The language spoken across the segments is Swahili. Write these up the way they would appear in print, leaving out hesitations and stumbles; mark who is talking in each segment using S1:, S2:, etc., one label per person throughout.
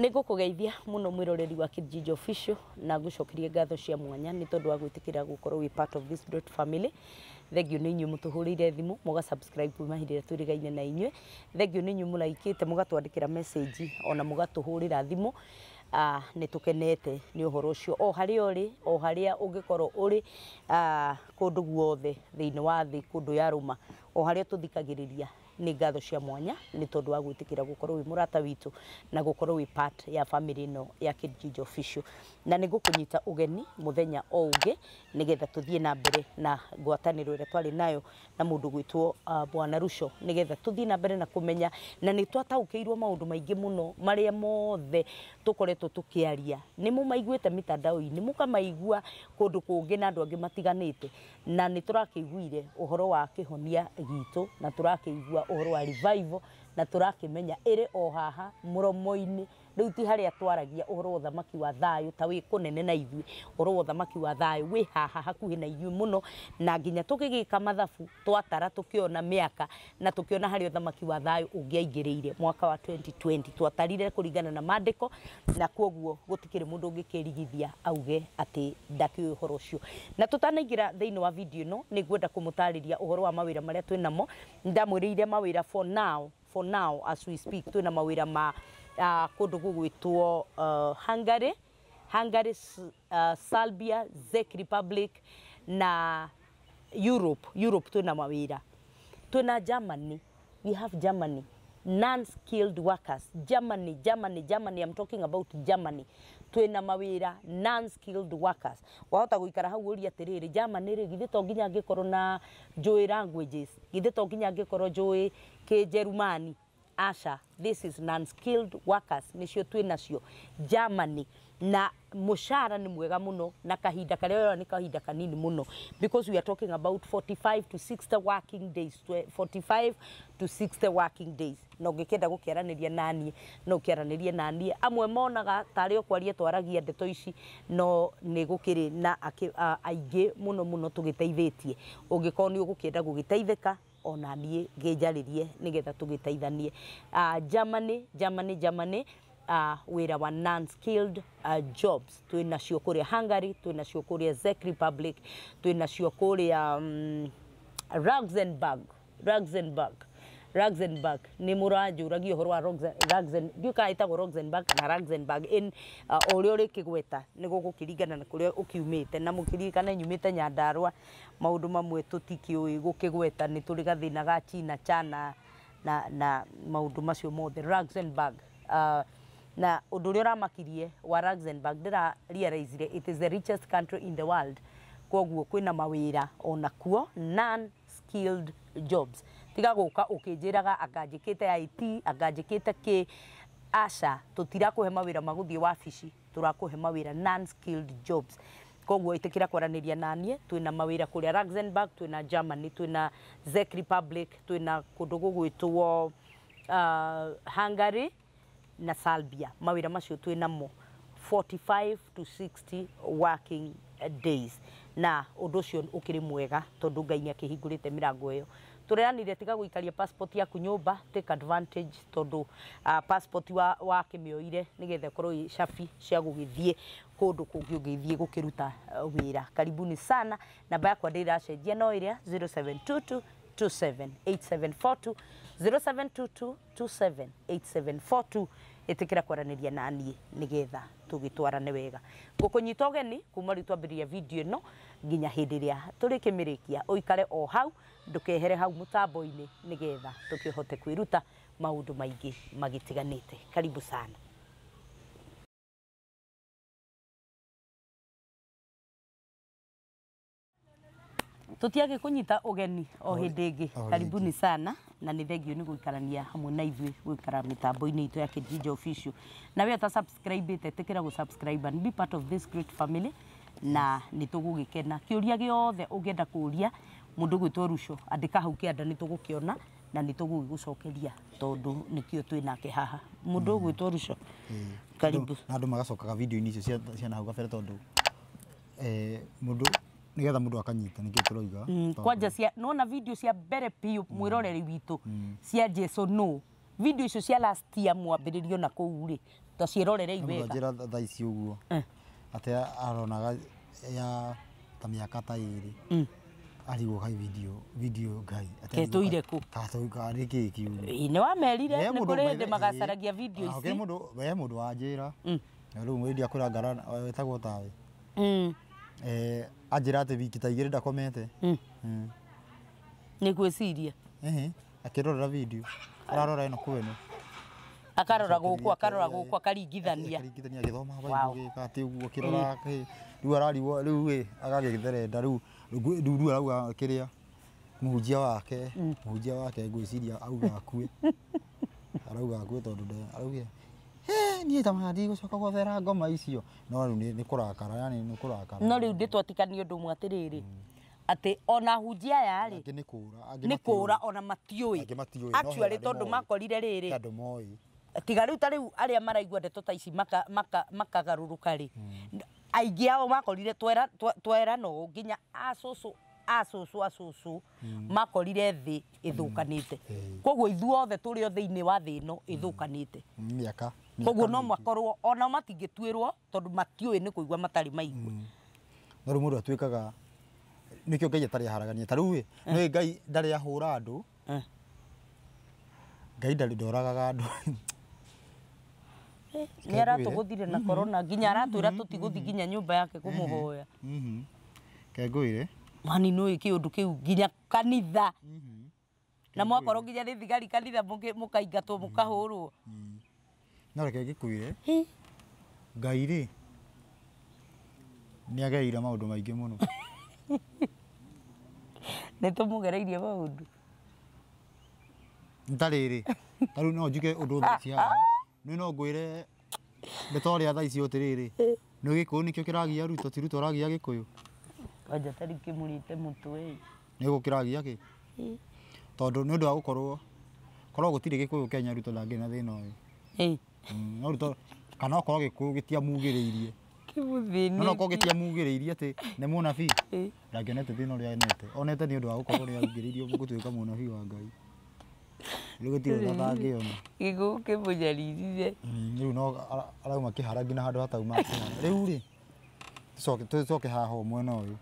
S1: Nego kugeithia muno mwiroreri wa Kijiji Official na gucokerie ngatho cia mwanya ni tondu wa gwitikira gukorwo we part of this great family. Thengio ni inyu mutuhurire thimu muga subscribe kuma hindire twirigaine na inywe. Thengio ni inyu mulaikite mugatwandikira message ona mugatuhurira thimu. Ni tukenete ni uhoro ucio o haria uri o haria ungikorwo uri kundu guothe thiini wa thi kundu ya ruma o haria tuthikagiriria ni ngatho cia mwanya ni tondu wa gwitikira gukorwo wi murata witu na gukorwo wi part ya family no ya Kijiji Official na ni gukunyita ugeni muthenya o ungi nigetha tuthie na mbere na ngwataniro ire twari nayo na mundu gwitwo Bwana Rusho nigetha tuthie na mbere na kumenya na ni twataukiirwo maundu maingi muno maria mothe tukoretwo tukiaria ni mumaiguite mitandao-ini mukamaigua kundu kungi na andu angi matiganite na ni turakiguire uhoro wa kihonia gitu na turakigua uhoro wa revival na turakimenya ire o haha muromo-ini riu ti haria twaragia uhoro wa thamaki wa thayu ta wi kunene na ithui uhoro wa thamaki wa thayu wi haha hakuhi na ithui muno na nginya tukigika mathabu twatara tukiona miaka na tukiona haria thamaki wa thayu ungiaingiriire mwaka wa 2020 twatarire kuringana na mandiko na koguo gutikire mundu ungikirigithia auge ati ndaki uhoro ucio na tutanaingira thiini wa video no ni gwenda kumutariria uhoro wa mawira maria twinamo ndamwirire mawira for now as we speak twina mawira ma kundu gugwitwo Hungary, Serbia, Czech Republic na Europe twina mawira. Twina Germany, we have Germany, non-skilled workers. Germany, I'm talking about Germany. Twina mawira non-skilled workers. Wahota guikara hau uri atiriri Germany ri githe to nginya ngikorwo na joy languages, githe to nginya ngikorwo joy ke Germany. Asha, this is non-skilled workers nicio twinacio Germany na mushara ni mwega muno na kahinda karia ni kahinda kanini muno because we are talking about 45 to 60 working days 45 to 60 working days no ngikenda gukiaraniria nani no ukiaraniria nani amwe monaga tari okwaria twaragia ndeto ici no ni gukiri na aingi muno tugiteithitie ungikoni ugukienda gugiteithika ona nie ngejaririe nigetha tugiteithanie Germany wira wa non-skilled jobs twinacio kuria Hungary twinacio kuria Czech Republic twinacio kuria Luxembourg ni murajuragia uhoro wa Luxembourg in uria uri kigweta ni gugukiringana na kuria ukiumite na mukirikana nyumite Nyandarua maundu mamwe tutikiui gukigweta ni turi gathina ga China na maundu macio mothe Luxembourg na undu uria ramakirie wa Luxembourg ndira realize it is the richest country in the world koguo kwina mawira ona kuo non-skilled jobs tiga guka ukinjiraga akanjikite IT akanjikite ki asha tutira kuhe mawira maguthie wabici turakuhe mawira non-skilled jobs koguo itikira kwaraniria nanie twina mawira kuria Luxembourg twina Germany twina Czech Republic twina kundu gugwitwo Hungary na Serbia mawira macio twinamo 45 to 60 working days na undu ucio ukiri mwega tondu Ngai akihingurite mirango iyo tureanire tiga guikaria passport yaku nyumba take advantage tondu passport wa kimioire nigethe korwo shafi cia gugithie kundu kungi ungithie gukiruta wira karibuni sana namba yakwa ndiracenjia no iria 0722 278742 0722278742 itikira kwaraniria nani nigetha tugitwarane wega gukunyita ugeni kuma ri twambiria video no nginya hindi ria turi kimirikia uikare o hau ndukehere hau mutambo-ini nigetha tukihote kwiruta maundu maingi magitiganite karibu sana tutiage kunyita ugeni o hindi ingi karibuni sana na ni thengio ni guikarania hamwe na ithui guikara mitambo-ini itu ya Kijiji Official na we ta subscribe tikira gu subscribe and be part of this great family na nitugugikena kiuria giothe ungenda kuria mundu gwitwo Rusho andika hau kianda nitugukiona na nitugugigucokeria tondu nikio twinake haha mundu gwitwo Rusho karibu
S2: na andu magacokaga video-ini icio cia na hau gabere tondu mundu nigetha mundu akanyita nikio turoiga
S1: kwanja cia nona video cia mbere piu mwiroreri witu cia Jesu no video icio cia last year mwambĩrĩrio na kũu rĩ tũciĩrorere wega
S2: njĩra thaa ici ũguo atĩ aronaga ya ta mĩaka ta ĩrĩ arigwo kai video ngai
S1: ketũire kũ
S2: karĩ kĩĩ kiugo
S1: nĩ wamerire nĩ kũrĩ hĩndĩ magacaragia video ici
S2: we mũndũ wa njĩra rĩu mwendia kũra ngara wetagwo tawe anjĩra atĩ wiki ta igĩrĩ ndakomete
S1: nĩ gwĩciria
S2: akĩrorera video ararora ĩno kwĩno
S1: akarora gũkũ akaringithania
S2: agĩthoma Bible gĩka atĩ ũguo kĩrora rĩu ararigwo rĩu agagĩtherenda rĩu arauga kĩrĩa mũhunjia wake ngwĩciria auga akue arauga akue tondũ araugire niĩ ta ndigũcoka gũthera ngoma icio no rĩu nĩ kũrakara yani nĩ kũrakara
S1: no rĩu ndĩtwatikanie ũndũ ũmwe atĩrĩrĩ atĩ ona hunjia aya rĩ nĩ kũra ona matiũĩ actually tondũ makorire rĩrĩ
S2: andũ moĩ
S1: tiga rĩu ta rĩu arĩa maraigua ndeto ta ici makagarũrũka rĩ aingĩ ao makorire twerano nginya acũcũ makorire thĩ ĩthũkanĩte koguo ithuothe tũrĩ thĩinĩ wa thĩ ĩno ĩthũkanĩte
S2: mĩaka
S1: koguo no makorwo ona matingĩtuĩrwo tondũ matiũĩ nĩ kũigua matarĩ maigua
S2: no rĩu mũndũ atuĩkaga nĩkĩo Ngai atarĩ aharagania ta rĩu nĩ Ngai ndarĩ ahũra andũ Ngai ndarĩ ndoragaga andũ
S1: nĩ aratũgũthire na corona nginya aratwĩra tũtigũthi nginya nyũmba yake kũmũhoya
S2: kengũire
S1: mani nĩ kĩ ũndũ kĩu nginya kanitha na mwakorwo nginya nĩ thigari kanitha mũkaingatwo mũkahũrwo
S2: no reke ngĩkwĩre Ngai rĩ nĩ agereire maũndũ maingĩ mũno
S1: nĩ tũmũgereirie maũndũ
S2: ntarĩrĩ ta rĩu no njuge ũndũ thaa ici haha nĩ no ngwĩre ndeto ũrĩa thaa ici ũtĩrĩrĩ nĩ gĩkũyũ nĩkĩo kĩragia Ruto ti Ruto ũragia gĩkũyũ
S1: anja tarĩ kĩmũrĩte mũtwe
S2: nĩ gũkĩragia kĩ tondũ nĩ ũndũ wa gũkorwo gũtirĩ gĩkũyũ Kenya Ruto ndangĩ na thĩna ũyũ no Ruto kana okorwo gĩkũyũ gĩtiamugĩrĩirie no okorwo gĩtiamugĩrĩirie atĩ nĩ mũnabii ndangĩonete thĩna ũrĩa onete nĩ ũndũ wa gũkorwo nĩ augĩrĩirio gũtuĩka mũnabii wa Ngai rĩu gũtirĩ ũrĩa atangĩona
S1: gĩkũyũ kĩmũnyariririe
S2: rĩu no arauma kĩhara nginya handũ hatauma rĩu rĩ tũcoke haha mwena ũyũ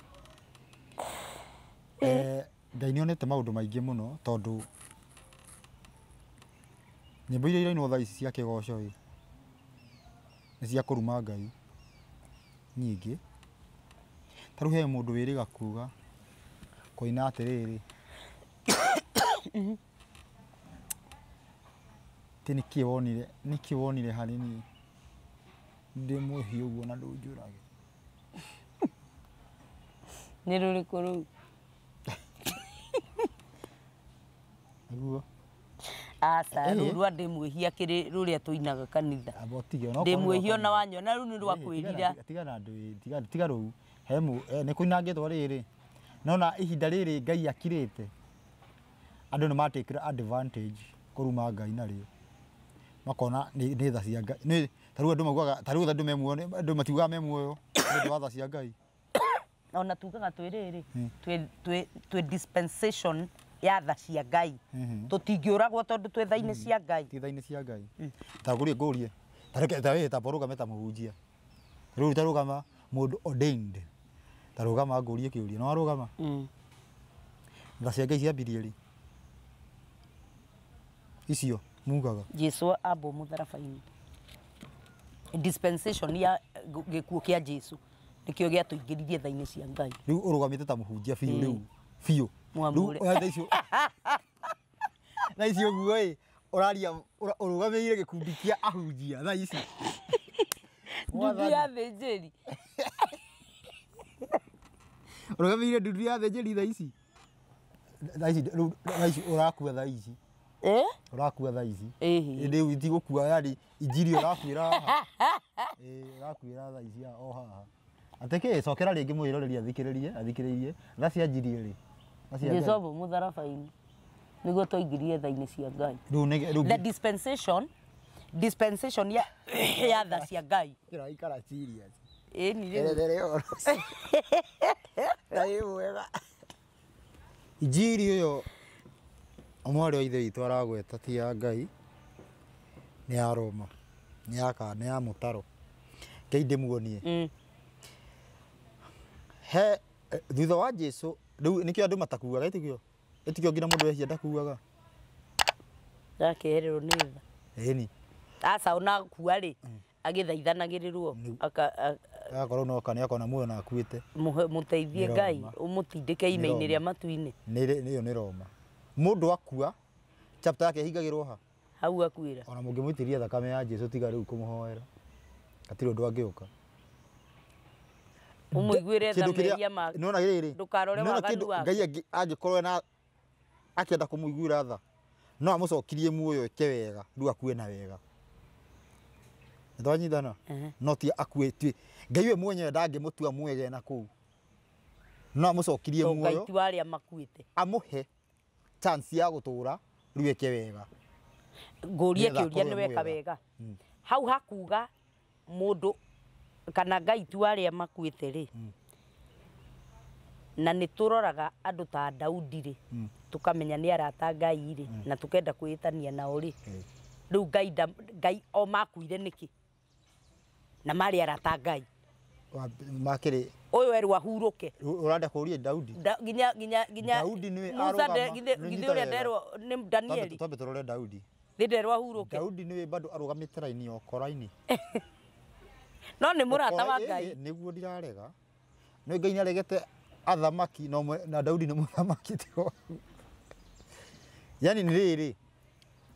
S2: Ngai nĩonete maũndũ maingĩ mũno tondũ nyĩmbo iria irainwo thaa ici cia kĩgoco ĩ nĩ cia kũruma Ngai nyingĩ ta rĩu he mũndũ wĩrĩga kuga kũina atĩrĩrĩ tĩ nĩkĩ wonire harĩ niĩ ndĩ mũhiũ ũguo na ndũnjũrage
S1: nĩ rũrĩkũ rũu
S2: nĩguo
S1: aca rũu rwa ndĩ mwĩhia kĩrĩ rũrĩa tũinaga kanitha ndĩ mwĩhia ona wanyona rũu nĩ rwa kwĩrira
S2: tiga rũu nĩ kũinangĩtwo rĩrĩ nona ihinda rĩrĩ Ngai akirĩte andũ nĩ matĩkĩra advantage kũruma Ngai narĩo makona nĩ tha cia Ngai ta rĩu andũ maugaga ta rĩu andũ matiugaga me muoyo nĩ ũndũ wa tha cia Ngai
S1: ona tugaga twĩrĩrĩ twĩ dispensation ya tha cia Ngai tũtingĩũragwo tondũ twĩ tha-inĩ cia Ngai
S2: tha-inĩ cia Ngai ta ngũrie ta rũgame ta mũhunjia rĩu ta rũgama mũndũ ordained ta rũgama ngũrie kĩũria no arũgama tha cia Ngai ciambirie rĩ icio mugaga
S1: Jesu abo mũtharaba-inĩ dispensation ya gĩkuũ kĩa Jesu nĩkĩo gĩatũingĩririe tha-inĩ cia Ngai
S2: rĩu ũrũgamĩte ta mũhunjia biũ rĩu biũ tha ici ũguo ĩ ũraria ũrũgamĩire gĩkundi kĩa ahunjia tha ici
S1: ndudu ya thĩnjĩri
S2: ũrũgamĩire ndudu ya thĩnjĩri tha ici ũrakua tha ici ũrakua tha ici rĩu itigũkua yani injiri ũrakuĩra haha ũrakuĩra tha ici o haha atĩ kĩ cokera rĩngĩ mwĩroreri athikĩrĩrie tha cia njiri rĩ
S1: Jesu abo mũtharaba-inĩ nĩguo twaingĩrire tha-inĩ cia Ngai the dispensation ya tha cia Ngai
S2: kĩraikara serious injiri ũyũ mwarĩ wa ithe witũ aragweta ti ya Ngai nĩ ya Roma nĩ ya mũtaro keinde muonie he thutha wa Jesu rĩu nĩkĩo andũ matakuaga itikio nginya mũndũ wehia ndakuaga
S1: ndakererwo nĩ tha
S2: ĩni
S1: asa ona kuua rĩ agĩthaithanagĩrĩrwo
S2: agakorwo no kana akona muoyo na akuĩte
S1: mũteithie Ngai ũmũtindĩke ime-inĩ rĩa matu-inĩ
S2: nĩyo nĩ Roma mũndũ akua chapter yake hingagĩrwo ha
S1: hau akuĩra
S2: ona mũngĩmũitĩria thakame ya Jesu tiga rĩu kũmũhoera gatirĩ ũndũ angĩũka
S1: ũmũiguĩre thameria ma
S2: nona gĩrĩ
S1: ndũkarore waganu wake
S2: Ngai angĩkorwo na akĩenda kũmũiguĩra tha no amũcokirie muoyo eke wega rĩu akue na wega ndwanyithana no ti akuĩtue Ngai we mwenyewe ndangĩmũtua mwege na kũu no amũcokirie muoyo
S1: Ngai tu arĩa makuĩte
S2: amũhe chance ya gũtũra rĩu eke wega
S1: ngũrie kĩũria nĩ weka wega hau hakuga mũndũ kana Ngai tu arĩa makuĩte rĩ na nĩ tũroraga andũ ta Daudi rĩ tukamenya nĩ arata Ngai rĩ na tukenda kwĩtania nao rĩ rĩu Ngai o makuire nĩkĩ na marĩ arata Ngai
S2: makĩrĩ
S1: ũyũ erwo ahurũke
S2: ũrenda kũũria Daudi
S1: ginya
S2: Daudi nĩwe
S1: arũgama githĩ ũrĩa nderwo nĩ Danieli
S2: twambe tũrore Daudi
S1: nderwo ahurũke
S2: Daudi nĩwe bado arũgamĩte raini okora-inĩ
S1: no nĩ mũrata wa Ngai
S2: nĩguo ndirarega nĩ Ngai nĩaregete athamaki na Daudi nĩ mũthamaki tio yani nĩ rĩrĩ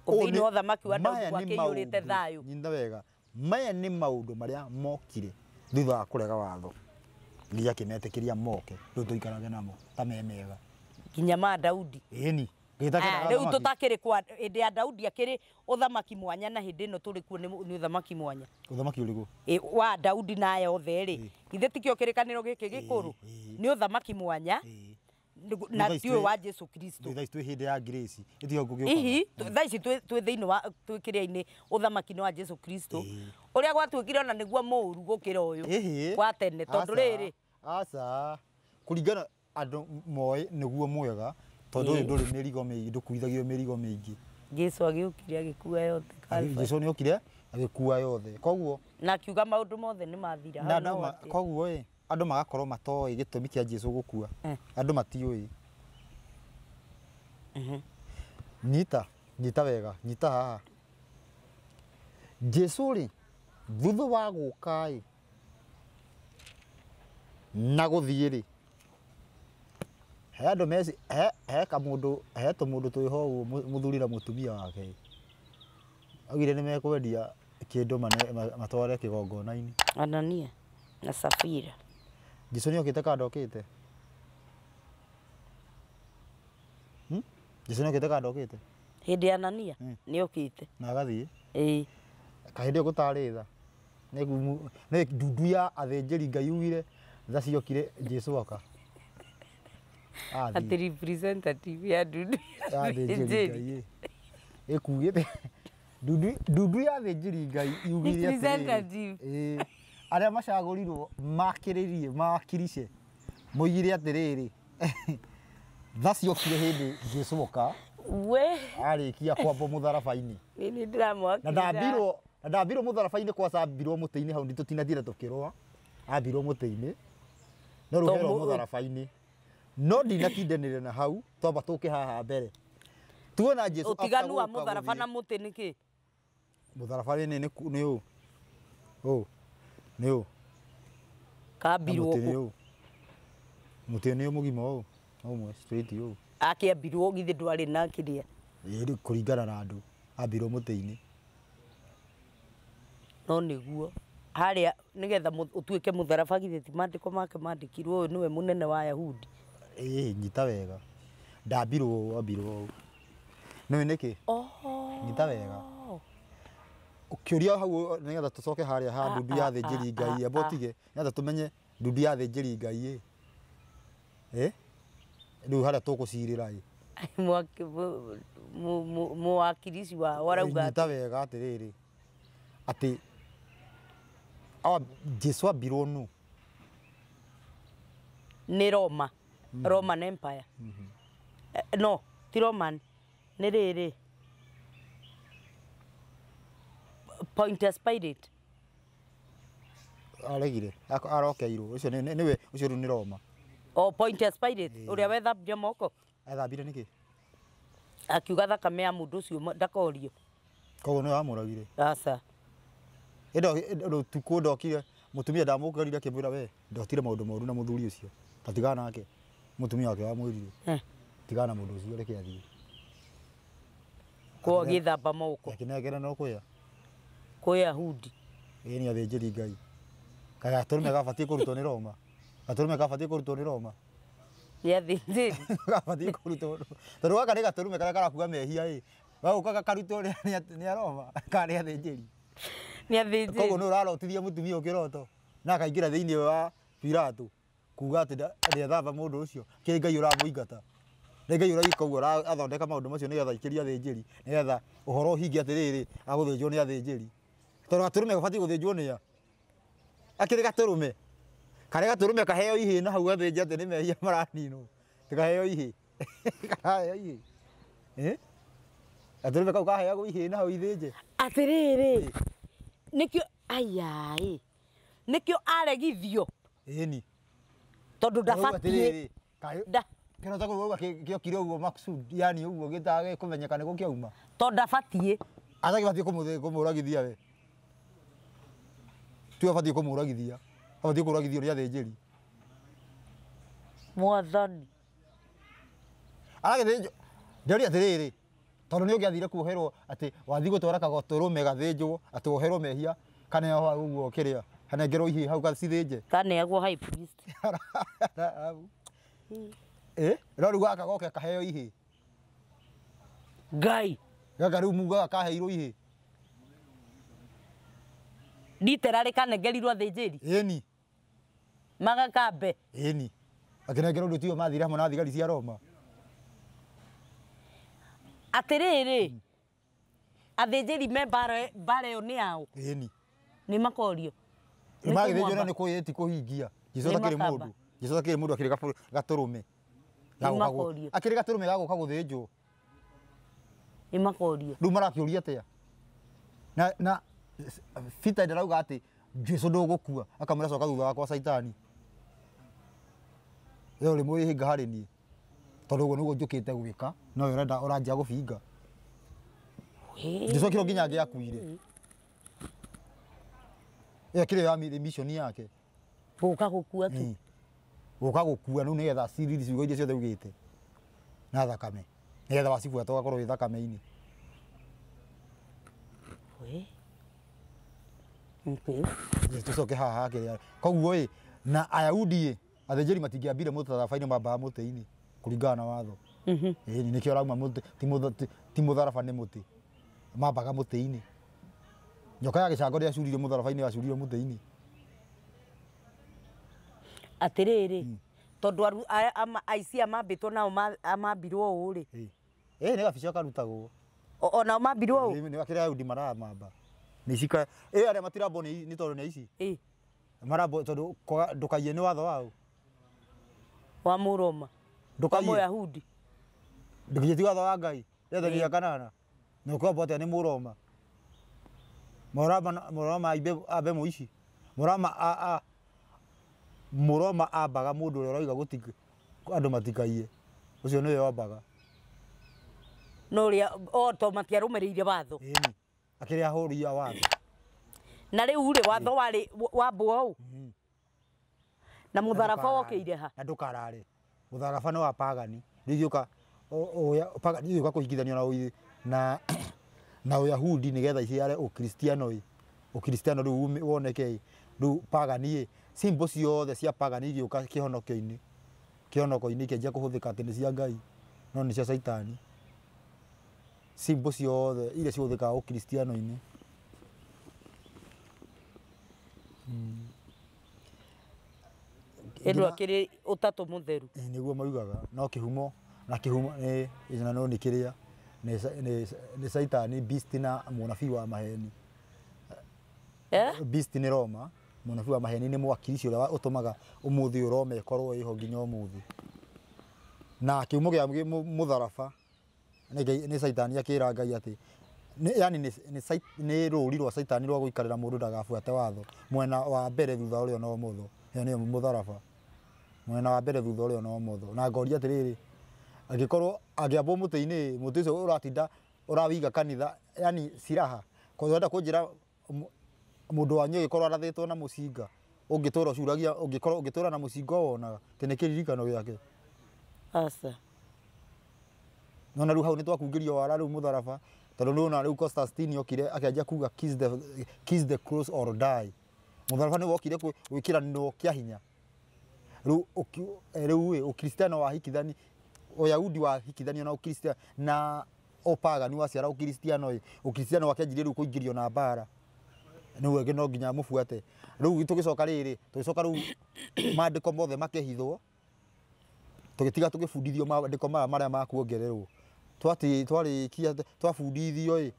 S1: ũthĩinĩ wa ũthamaki wa Daudi wakĩiyũrĩte thayũ
S2: nyinda wega maya nĩ maũndũ marĩa mokire thutha wa kũrega watho nginya kĩmetĩkĩria moke rĩu tũikarage namo ta memega
S1: nginya ma Daudi
S2: ĩni
S1: rĩu tũtakĩrĩ kwa hĩndĩ ya Daudi akĩrĩ ũthamaki mwanya na hĩndĩ ĩno tũrĩ kuo nĩ ũthamaki mwanya
S2: ũthamaki ũrĩkũ
S1: wa Daudi na aya othe rĩ githĩ tikĩo kĩrĩkanĩro gĩkĩ gĩkũrũ nĩ ũthamaki mwanya na tiũyũ wa Jesu Kristo
S2: thaa ici twĩ hĩndĩ ya grace ĩtiga
S1: hihi thaa ici twĩ thĩinĩ wa twĩ kĩrĩa-inĩ ũthamaki-inĩ wa Jesu Kristo ũrĩa gwatuĩkire ona nĩguo mũũru gũkĩra ũyũ wa tene tondũ rĩrĩ
S2: aca kũringana andũ moĩ nĩguo mwega tondũ ũyũ ndũrĩ mĩrigo mĩingĩ ndũkuithagio mĩrigo mĩingĩ
S1: Jesu agĩũkire agĩkua yothe
S2: Jesu nĩokire agĩkua yothe koguo
S1: na akiuga maũndũ mothe nĩ mathira
S2: koguo andũ magakorwo matoĩ gĩtũmi kĩa Jesu gũkua andũ matiũĩ nyita wega nyita haha Jesu rĩ thutha wa gũka na gũthiĩ rĩ he andũ meci he kamũndũ he tũmũndũ twĩho ũguo mũthuri na mũtumia wake augire nĩ mekwendia kĩndũ matware kĩgongona-inĩ
S1: Anania na Safira
S2: Jesu nĩokĩte kana ndokĩte Jesu nĩokĩte kana ndokĩte
S1: hĩndĩ ya Anania nĩokĩte
S2: na agathiĩ
S1: kahĩndĩ
S2: ĩyo gũtarĩ tha nĩ ndundu ya athĩnjĩri Ngai yugire tha ciokire Jesu oka
S1: atĩ representative ya ndundu ya
S2: athĩnjĩri Ngai ĩkuĩte ndundu ya athĩnjĩri Ngai yugire
S1: representative
S2: arĩa macagũrirwo makĩrĩrie makirice moigire atĩrĩrĩ tha ciokire hĩndĩ Jesu oka
S1: we
S2: arĩkia kwamba mũtharaba-inĩ
S1: nĩ ndĩramwakira
S2: na ndambirwo mũtharaba-inĩ kwacambirwo mũtĩ-inĩ hau tũtinathire tũkĩrũa ambirwo mũtĩ-inĩ no rĩu herwo mũtharaba-inĩ no ndinatindanĩra na hau twamba tũke haha mbere tuona Jesu
S1: ũtiganu wa mũtharaba na mũtĩ nĩkĩ
S2: mũtharaba-inĩ nĩ ũũ nĩ ũũ
S1: kambirwo
S2: mũtĩ nĩ mũgima ũũ ũmwe straight ũũ
S1: akĩambirwo githĩ ndwarĩ na kĩrĩa
S2: kũringana na andũ ambirwo mũtĩ-inĩ
S1: no nĩguo harĩa nĩgetha ũtuĩke mũtharaba githĩ ti maandĩko make mandĩkirwo ũyũ nĩwe mũnene wa Ayahudi
S2: nyita wega ndambirwo wambirwo nĩwe nĩkĩ nyita wega ũkĩũria hau nĩgetha tũcoke harĩa ha ndundu ya athĩnjĩri Ngai amba ũtige nĩgetha tũmenye ndundu ya athĩnjĩri Ngai rĩu harĩa tũgũcirĩra
S1: mũwakirici wao arauga
S2: nyita wega atĩrĩrĩ atĩ Jesu ambirwo nũ
S1: nĩ Roma Roman Empire no ti Roman nĩ rĩrĩ Pointer Spirit.
S2: Aregire. Arokeirwo. Ucio niwe ucio ni Roma.
S1: O Pointer Spirit. Uria wethambia moko.
S2: Ethambire niki?
S1: Akiuga thakame ya mundu ucio ndakorio.
S2: Koguo niwe amuragire.
S1: Aca.
S2: Ndo tuko ndokire mutumia ndamukorire akimwira we ndotire maundu moru na muthuri ucio. Tatigana nake. Mutumia wake amwirire. Tigana mundu ucio reke athie.
S1: Ko githamba moko.
S2: Akinegera no kuya.
S1: Kuya hudi.
S2: Ni athinjiri Ngai. Kaga turume gabatie kurutwo ni Roma. Gaturume gabatie kurutwo ni Roma.
S1: Ni athinjiri.
S2: Gabatie kurutwo. Tondu gaka ni gaturume karia karakuga mehia gauka karutwo ni Roma. Kari athinjiri.
S1: Ni athinjiri.
S2: Koguo no urarotithia mutumia ukiroto. Na akaingira thiini wa Pilato. Kuga ati ndethamba mundu ucio. Ki Ngai uramuingata. Ngai uraika uguo athondeka maundu macio nigetha ikiria athinjiri. Nigetha uhoro hingi atiriri aguthinjwo ni athinjiri. Tondu gaturume gabatie guthinjwo ni a. Akiri gaturume. Kare gaturume kaheo ihi na hau athinja ati ni mehia maraninwo. Tikaheo ihi. Kaheo ihi. Gaturume kau kaheo ihi na hau ithinje.
S1: Atiriri. Nikio ayai. Nikio aregithio.
S2: Ni.
S1: Tondu ndabatie.
S2: Kino tako uga kio kire uguo maksud yani uguo gitage kumenyeka ni gukiauma.
S1: Tondu ndabatie.
S2: Ataki batie kumuragithia we. Tu abatie kumuragithia. Abatie kuragithio ni athinjiri.
S1: Mwathani.
S2: Aragithinjo. Nderi atiriri. Tondu ni ugiathire kuoherwo ati wathi gutwara kagoturume gathinjwo ati woherwo mehia kana hau uguo kiria. Hanengerwo ihi hau gacithinje.
S1: Kana yaguo high priest.
S2: Rori gwaka goke kaheo ihi.
S1: Ngai.
S2: Gaka riu muga kaheirwo ihi.
S1: Literally kanengerirwo athinjiri.
S2: Ni.
S1: Magakambe.
S2: Ni. Akinengerwo ndu tio mathire hamwe na thigari cia Roma.
S1: Atiriri. Athinjiri me bare ni ao.
S2: Ni.
S1: Ni makorio.
S2: Magithinjwo ni kuyeti kuhingia. Jesu takiri mundu. Jesu takiri mundu akiri gaturume. Akiri gaturume gaguka guthinjwo.
S1: Ni makorio.
S2: Riu marakiuria atia. Na Fita ndarauga ati Jesu ndugukua akamwira coka thutha wakwa Saitani. Yo ri mwihinga hari ni. Tondu uguo niguo njukite gwika no urenda uranjia gubinga. Jesu kiro nginya ngiakuire. Kire ya mission yake.
S1: Guka gukua tu.
S2: Guka gukua nu nigetha siriri ciugo iria ciothe ugite. Na thakame. Nigetha wacibuata ugakorwo wi thakame-ini.
S1: Okay.
S2: Tucoke haha kiria. Koguo na Ayahudi athinjiri matingiambire mutharaba-ini mambaga muti-ini kuringana na watho. Nikio rauma muti ti mutharaba ni muti. Mambaga muti-ini. Nyoka ya gicango ria curirio mutharaba-ini yacurirwo muti-ini.
S1: Atiriri. Tondu aici amambitwo nao amambirwo uri.
S2: Ni gabicio karutagwo.
S1: Ona amambirwo uri.
S2: Ni akira Ayahudi maramamba. Ni cika aria matirabo ni tondu ni ici. Marabo tondu ndukaie ni watho wao.
S1: Wa Muroma.
S2: Ndukaie.
S1: Wa Yahudi.
S2: Ndukaie ti watho wa Ngai. Yethe ya kanana. No kwa bote ni Muroma. Muroma abe muici. Muroma ambaga mundu uria roiga gutika andu matikaie. Ucio niwe wambaga.
S1: No ria to matiarumiriire watho.
S2: Akiri ahuria watho.
S1: Na riu ri watho wari wambwo u. Na mutharaba wokeire ha.
S2: Na ndukarare. Mutharaba no wa pagani. Rigioka pagani yuka kuhikithania na Uyahudi nigetha iciare ukristiano ukristiano riu woneke riu pagani simbo ciothe cia pagani igioka kihonokio-ini kianjia kuhuthika ati ni cia Ngai no ni cia Saitani. Simbo ciothe iria cihuthikaga ukristiano-ini.
S1: Endo akiri utatu mutheru.
S2: Niguo maugaga no kihumo ina no ni kiria ni Saitani beast na munabii wa maheni. Beast ni Roma, munabii wa maheni ni mwakirici uria utumaga umuthi urome ikorwo iho nginya umuthi. Na kiumo gia mutharaba ni Saitani akira Ngai ati yani nĩ rũri rwa caitani rwa gũikarĩra mũndũ ndagabuate watho mwena wa mbere thutha ũrĩa no mũtho ĩyo nĩyo mũtharaba mwena wa mbere thutha ũrĩa no mũtho na ngoria atĩrĩrĩ angĩkorwo angĩambwo mũtĩ-inĩ mũtĩ ũcio ũratinda ũrawiga kanitha yani siraha kwenda kũnjĩra mũndũ wanyu agĩkorwo arathĩtwo na mũcinga ũngĩtũra ũcuragia ũngĩtũra na mũcinga wonaga atĩ nĩ kĩririkano gĩake
S1: asa
S2: nona rĩu hau nĩ twakungĩrio wara rĩu mũtharaba tondũ nĩwona rĩu Constantine okire akĩanjia kuga kiss the cross or die mũtharaba nĩ wokire gwĩkĩranĩrwo kĩa hinya rĩu ũkristiano wa hikithani Uyahudi wa hikithani na ukristiano na opagani waciara ukristiano ukristiano wakianjirie rĩu kũingĩrio na mbara nĩwe no nginya mũbuate rĩu tũgĩcoka rĩrĩ tũgĩcoka rĩu maandĩko mothe makĩhithwo tũgĩtiga tũgĩbundithio maandĩko marĩa makuongererwo twarĩkia twabundithio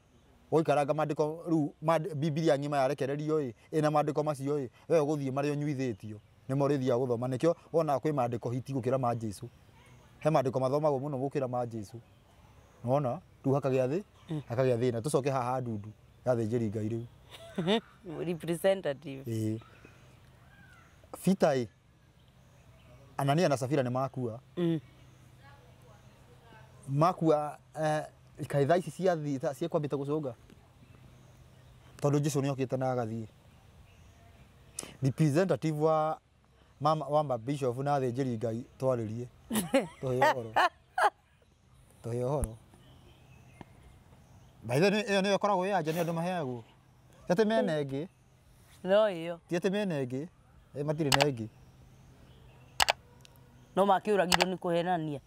S2: gũikaranga maandĩko rĩu Biblia ng'ima yarekererio ĩna maandĩko macio wewe gũthiĩ marĩa ũnyuithĩtio nĩmo rĩthiaga gũthoma nĩkĩo wona kwĩ maandĩko hiti gũkĩra ma Jesũ he maandĩko mathomagwo mũno gũkĩra ma Jesũ wona rĩu hakagĩa thĩna tũcoke haha ndundu ya thĩnjĩri Ngai rĩu
S1: representative
S2: Fita Anania na Safira nĩ makua makua kaitha ici cia kwambĩte gũcũnga tondũ Jesũ nĩ okĩte na agathiĩ representative wa mabishop na thĩnjĩri Ngai twarĩrie tũhe ũhoro baitha ĩyo nĩyo ĩkoragwo yanja nĩ andũ maheagwo ati mena ĩngĩ
S1: no ĩyo
S2: ti ati mena ĩngĩ matirĩ na ĩngĩ
S1: no makĩũragirwo nĩ kũhenania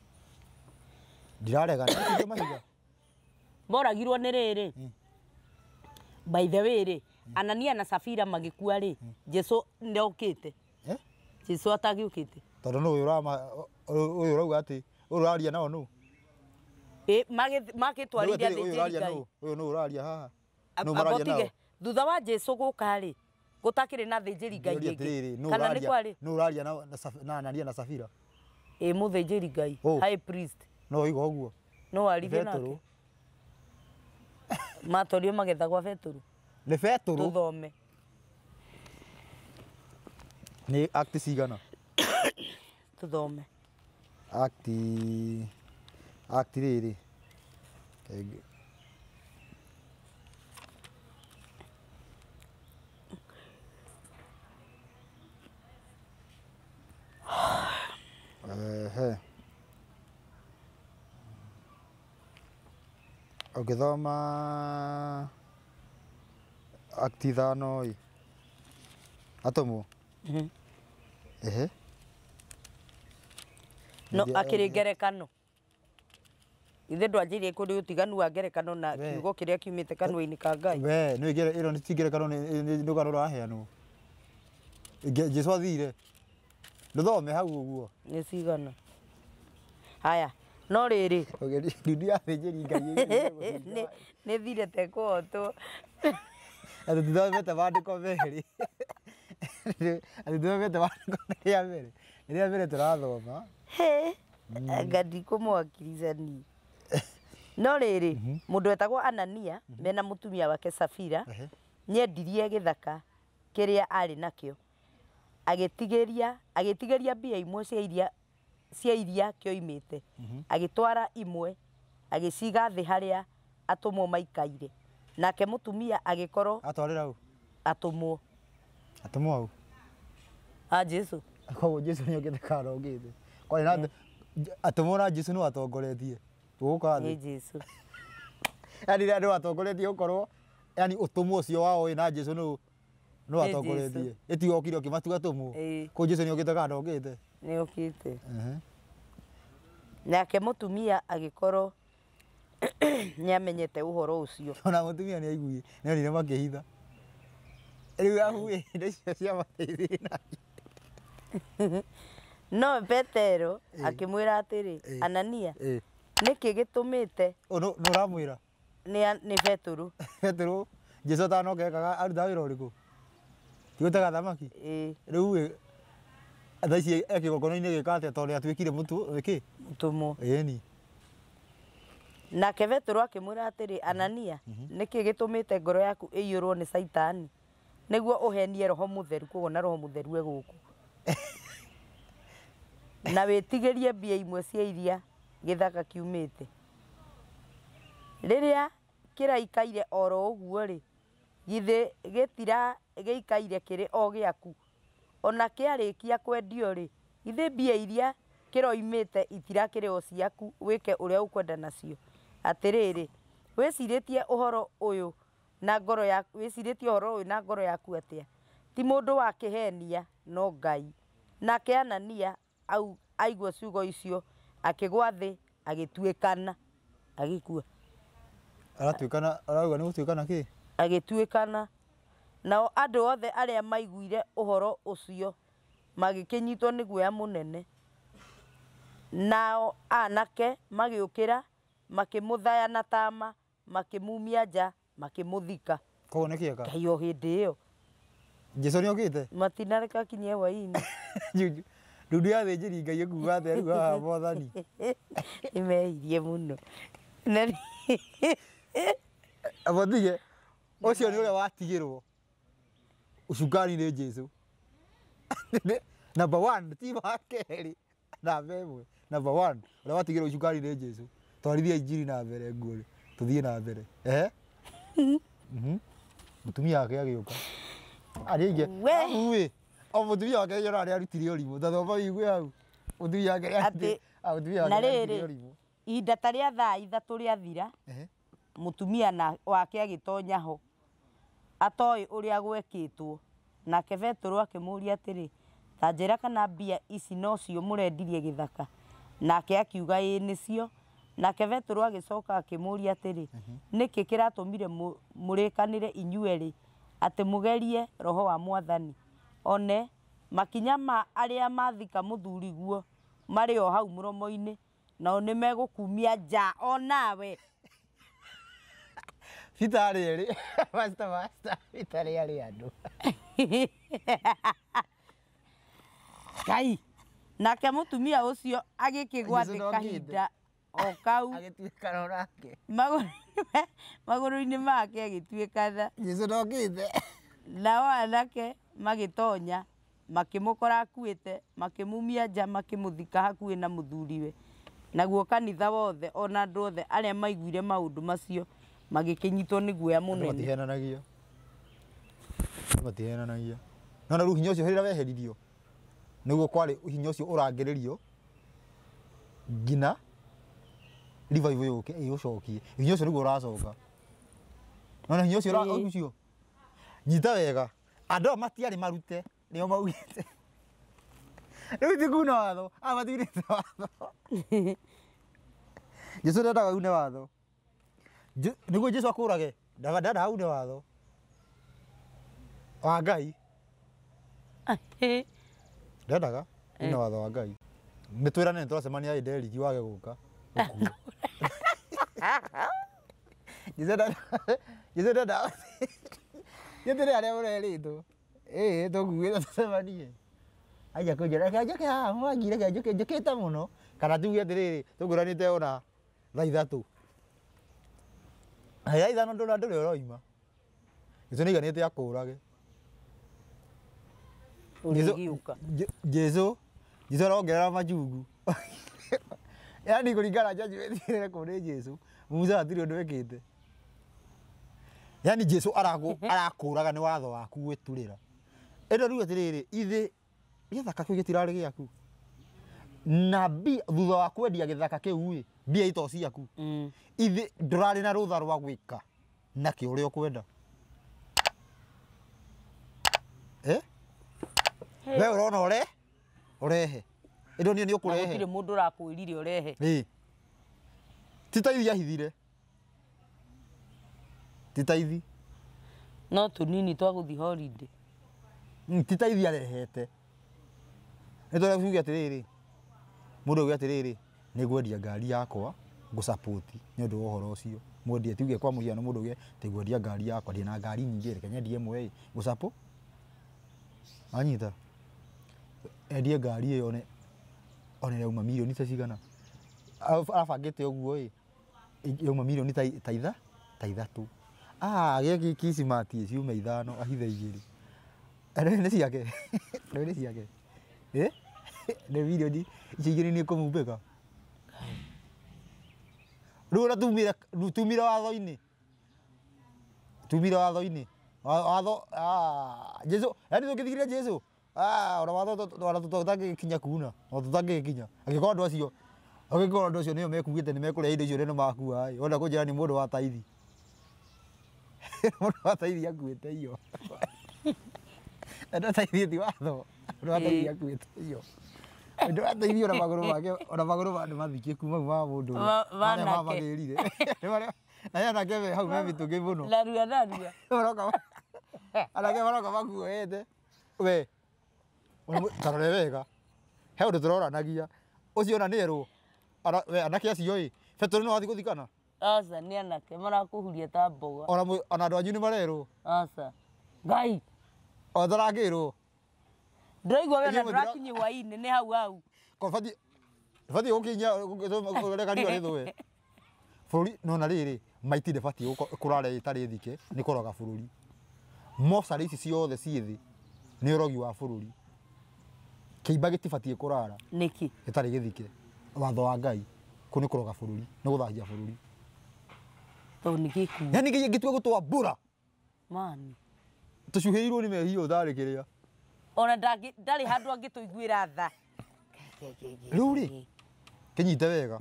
S2: ndirarega nĩ mahiga
S1: boragirwo nĩ rĩrĩ by the way rĩ Anania na Safira magĩkua rĩ Jesũ nĩokĩte Jesũ atagiũkĩte
S2: tondũ nĩ ũyũ ũrauga atĩ ũraria nao nũ
S1: magĩtwarithia thĩnjĩri Ngai
S2: ũyũ nĩ ũraria haha
S1: abotige thutha wa Jesũ gũka rĩ gũtakĩrĩ na thĩnjĩri Ngai ĩngĩ kana nĩ kwarĩ
S2: nĩ ũraria na Anania na Safira
S1: mũthĩnjĩri Ngai high priest
S2: no igo ũguo
S1: no warithio nake matorio magetha gwa Petũrũ
S2: nĩ Petũrũ
S1: tũthome
S2: nĩ act cigana
S1: tũthome
S2: act rĩrĩ ũngĩthoma act ithano atũmwo
S1: no akĩrĩ ngerekano ithe ndwanjĩrie kũrĩ ũtiganu wa ngerekano na kiugo kĩrĩa kiumĩte kanua-inĩ ka Ngai
S2: we ĩno nĩ ti ngerekano nĩ rũgano rũraheanwo Jesũ athire ndũthome hau ũguo
S1: nĩ cigana haya no rĩrĩ
S2: ndundu ya thĩnjĩri Ngai
S1: nĩ thire tekũhotwo
S2: atĩ tithomete maandĩko merĩ atĩ tithomete maandĩko rĩrĩa mbere tũrathoma
S1: anga ndikũmwakiricani no rĩrĩ mũndũ wetagwo Anania mena mũtumia wake Safira nĩendirie gĩthaka kĩrĩa arĩ nakĩo agĩtigĩria mbia imwe cia iria kĩoimĩte agĩtwara imwe agĩciga thĩ harĩa atũmwo maikaire nake mũtumia agĩkorwo
S2: atwarĩra
S1: atũmwo
S2: hau
S1: Jesũ
S2: koguo Jesũ nĩ okĩte karongĩte kwarĩ na atũmwo na Jesũ nĩ atongoretie gũka thĩ
S1: Jesũ
S2: yani andũ atongoretie gũkorwo yani ũtũmwo ũcio wao na Jesũ no atongoretie ĩtigokire ũkĩmatuga tũmwo kũu Jesũ nĩ okĩte karongĩte
S1: nĩ okĩte nake mũtumia agĩkorwo nĩ amenyete ũhoro ũcio
S2: ona mũtumia nĩ aiguire nĩ onire makĩhitha rĩu ahu indo icio cia mateithia
S1: no Petero akĩmwĩra atĩrĩ Anania nĩkĩ gĩtũmĩte
S2: nĩ ũramwĩra
S1: nĩ Petũrũ
S2: Jesũ atanokekaga aruta wĩra ũrĩkũ tigũtega thamaki rĩu thaa ici kĩgongona-inĩ gĩka atĩa tondũ nĩ atuĩkire mũtũmwo
S1: ĩni Nake Petero akĩmwĩra atĩrĩ, Anania, nĩkĩ gĩtũmĩte ngoro yaku ĩiyũrwo nĩ Saitani nĩguo ũhenie Roho Mũtheru, koguo na Roho Mũtheru gũkũ na wĩtigĩrie mbia imwe cia iria gĩthaka kiumĩte. Rĩrĩa kĩraikaire oro ũguo rĩ, githĩ gĩtira gĩikaire kĩrĩ o gĩaku, ona kĩarĩkia kwendio rĩ, githĩ mbia iria kĩroimĩte itirakĩrĩ o ciaku wĩke ũrĩa ũkwenda nacio. Atĩrĩrĩ, wĩcirĩtie ũhoro ũyũ na ngoro yaku atĩa? Ti mũndũ wa kĩhenia no Ngai. Nake Anania aigua ciugo icio akĩgwa thĩ agĩtuĩkana agĩkua.
S2: Aratuĩkana, arauga nĩ gũtuĩkana kĩ?
S1: Agĩtuĩkana. Nao andũ othe arĩa maiguire ũhoro ũcio magĩkĩnyitwo nĩ guoya mũnene. Nao anake magĩũkĩra makĩmũthaya na tama, makĩmumia nja, makĩmũthika.
S2: Koguo nĩ kĩega.
S1: Ngai o hĩndĩ ĩyo.
S2: Jesũ nĩ okĩte?
S1: Matinareka kinye hwainĩ.
S2: Rĩu nĩathĩnjĩri Ngai ekuga atĩa rĩu haha Mwathani?
S1: Nĩmehirie mũno.
S2: Abotige, ũcio nĩ ũrĩa watigĩrwo ũcukani nĩ Jesũ. Number 1, ti wa kerĩ. Namba ĩmwe. Number 1, ũrĩa watigĩrwo ũcukani nĩ Jesũ. Twarithia injiri na mbere nguo, tuthiĩ na mbere. Mũtumia wake agĩũka. Arĩnge. Uwe. O mũtumia wake yona arĩa arutire ũrimũ. Ndathoma wĩigwe hau. Mũtumia wake arutire ũrimũ.
S1: Ihinda ta rĩa thaa 3 rĩathira, mũtumia wake agĩtonya ho. Atoĩ ũrĩa gwekĩtwo. Nake Petero akĩmũria atĩrĩ, ta njĩra kana mbia ici nocio mũrendirie gĩthaka. Nake akiuga ĩĩ nĩcio. Nake Petero agĩcoka akĩmũria atĩrĩ, nĩkĩ kĩratũmire mũrĩkanĩre inyuerĩ atĩ mũgerie Roho wa Mwathani? One makinya ma arĩa mathika mũthuri guo marĩ o hau mũromo-inĩ, nao nĩ megũkumia nja o nawe.
S2: Bitarĩ erĩ. Basta. Bitarĩ arĩ andũ.
S1: Ngai. Nake mũtumia ũcio agĩkĩgwa thĩ kahinda o kau.
S2: Agĩtuĩkana onake.
S1: Magũrũ-inĩ make agĩtuĩka tha.
S2: Jesũ ndokĩte.
S1: Nao anake magĩtonya, makĩmũkora akuĩte, makĩmumia nja, makĩmũthika hakuhĩ na mũthuriwe. Naguo kanitha wothe ona andũ othe arĩa maiguire maũndũ macio magĩkĩnyitwo nĩ guoya mũnene.
S2: Matihenanagia. No rĩu hinya ũcio hĩrĩa weheririo, nĩguo kwarĩ hinya ũcio ũrangĩrĩrio nginya revival yũke ĩũcokie. Hinya ũcio nĩguo ũracoka. No hinya ũcio ũcio nyita wega. Andũ aya matiarĩ marute, nĩo maugĩte. Rĩu ti kuna watho, matirĩte watho. Jesũ ndendaga une watho. Nĩguo Jesũ akũrage, ndendaga aune watho wa Ngai. Ndendaga une watho wa Ngai. Nĩtwĩrane nĩtũracemania hĩndĩ Deriki wage gũka. Jesũ ndendaga. Gĩtirĩ arĩa ũrerĩtwo. Tũkuĩte tũcemanie. Aja kũnjĩra reke njoke haha Mwangi, reke njũkĩte mũno. Kana tuge atĩrĩrĩ, tũkũranĩte ona thaa 3. Thaa 5 ndũrĩ ũroima. Jesũ nĩaiganĩte akũrage. Jesũ arongerera majungu. Yaani kũringana judgment ĩrĩa kũrĩ Jesũ, Musa hatirĩ ũndũ wekĩte. Yaani Jesũ arakũraga nĩ watho waku gwĩturĩra. Ĩno rĩu atĩrĩrĩ, ithe gĩthaka kĩu gĩtirarĩ gĩaku. Na thutha wa kwendia gĩthaka kĩu mbia ito ciaku. Ithe ndũrarĩ na rũtha rwa gwĩka nakĩo ũrĩa ũkwenda. We ũrona ũrehe. Ĩndo niĩ nĩ ũkũrehe.
S1: Gũtirĩ mũndũ ũrakwĩrire ũrehe.
S2: Ti taithi ahithire. Ti taithi.
S1: No tũnini twa gũthiĩ holiday.
S2: Ti taithi arehete. Nĩtũrĩa kuuga atĩrĩrĩ, mũndũ auge atĩrĩrĩ, nĩngwendia ngari yakwa ngũ-support nĩ ũndũ wa ũhoro ũcio. Mwendie tuge kwa mũhiano mũndũ auge ngwendia ngari yakwa, ndĩ na ngari nyingĩ, reke nyendie ĩmwe ngũ-support. Anyita. Endie ngari ĩyo one ĩrauma mirioni ta cigana. Arabangĩte ũguo yauma milioni ta ithatũ. Gĩkĩ kicimati ciume 5 ahithe 2. Nĩ ciake. Nĩ ciake. Nĩ milioni icio 2 nĩ kũmumbĩka. Rĩu ona tumire watho-inĩ. Tumire watho-inĩ. Watho Jesu, yani tũkĩthikĩrĩria Jesu. Ona watho tũtangĩkinya kuna. O tũtangĩkinya. Angĩkorwo andũ acio nĩo mekugĩte nĩ mekũrĩa indo icio nĩ makua. Ona kũnjĩra nĩ mũndũ wa taithi. Mũndũ wa taithi akuĩte iyo. Andũ taithi ti watho. Mũndũ wa taithi akuĩte iyo. Andũ wa taithi ona magũrũ ma andũ mathikĩku mau ma mũndũ. Marĩa mamagĩrire. Na yana kebe hau me mĩtũkĩ mũno.
S1: Narua.
S2: Anake maroka makuoete. We. Tarore wega. He ũndũ tũroranagia. Ũcio ona nĩ erũ. Anake acio ĩ. Petero nĩ wathi gũthikana.
S1: Aca nĩ anake marakũhuria ta mboga.
S2: Ona andũ anyu nĩ marerwo.
S1: Aca. Ngai.
S2: O tarakĩrwo.
S1: Ndĩraigua wena ndĩrakinyia hwaĩ-inĩ nĩ hau.
S2: Batiĩ gũkinyia gũrekania rĩthũe. Bũrũri nona rĩrĩ maiti ndĩbatiĩ kũrare ĩtarĩ thike nĩ kũroga bũrũri. Mocarĩ ici ciothe ciĩ thĩ nĩ ũrogi wa bũrũri. Kĩimba gĩtibatiĩ kũrara.
S1: Nĩkĩ?
S2: Gĩtarĩ gĩthike. Watho wa Ngai kũ nĩ kũroga bũrũri nĩ gũthahia bũrũri.
S1: Tondũ nĩ gĩkuũ.
S2: Yani gĩtua gũtwambũra.
S1: Mani.
S2: Tũcuhĩirwo nĩ mehia ũtharĩ kĩrĩa.
S1: Ona ndarĩ handũ angĩtũiguĩra tha.
S2: Rĩu rĩ kĩnyite wega.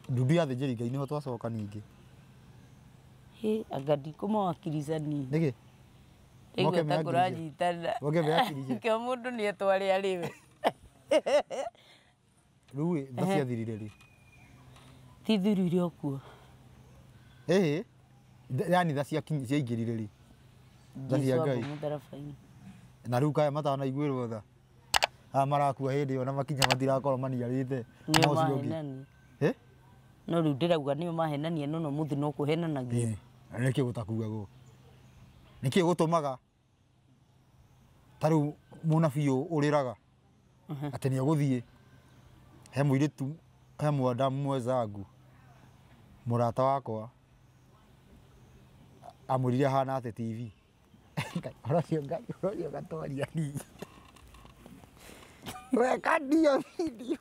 S2: Ndundu ya thĩnjĩri Ngai nĩho twacoka ningĩ.
S1: Anga ndikũmawakilizani.
S2: Nĩkĩ?
S1: Rĩu takũranyitana.
S2: Moke meakirije.
S1: Kĩo mũndũ nĩ etware arĩwe.
S2: Rĩu tha ciathirire rĩ.
S1: Ti thirire okuo.
S2: Yani tha ciaingĩrire rĩ. Tha cia Ngai. Na rĩu kaya matanaiguĩrwo tha. Marakua hĩndĩ ĩyo na makinya matirakorwo maniarĩte.
S1: Nĩo mahenania. No rĩu ndĩrauga nĩo mahenania no mũthĩ no kũhenanagia.
S2: Nĩkĩ gũtakuagwo. Nĩkĩ gũtũmaga ta rĩu mũnabii ũrĩraga atĩ nĩ egũthiĩ he mũirĩtu he mwandamu mwenzangu mũrata wakwa amũrire ahana atĩ TV. Ũrocio gatwaria nini. Weka ndio video.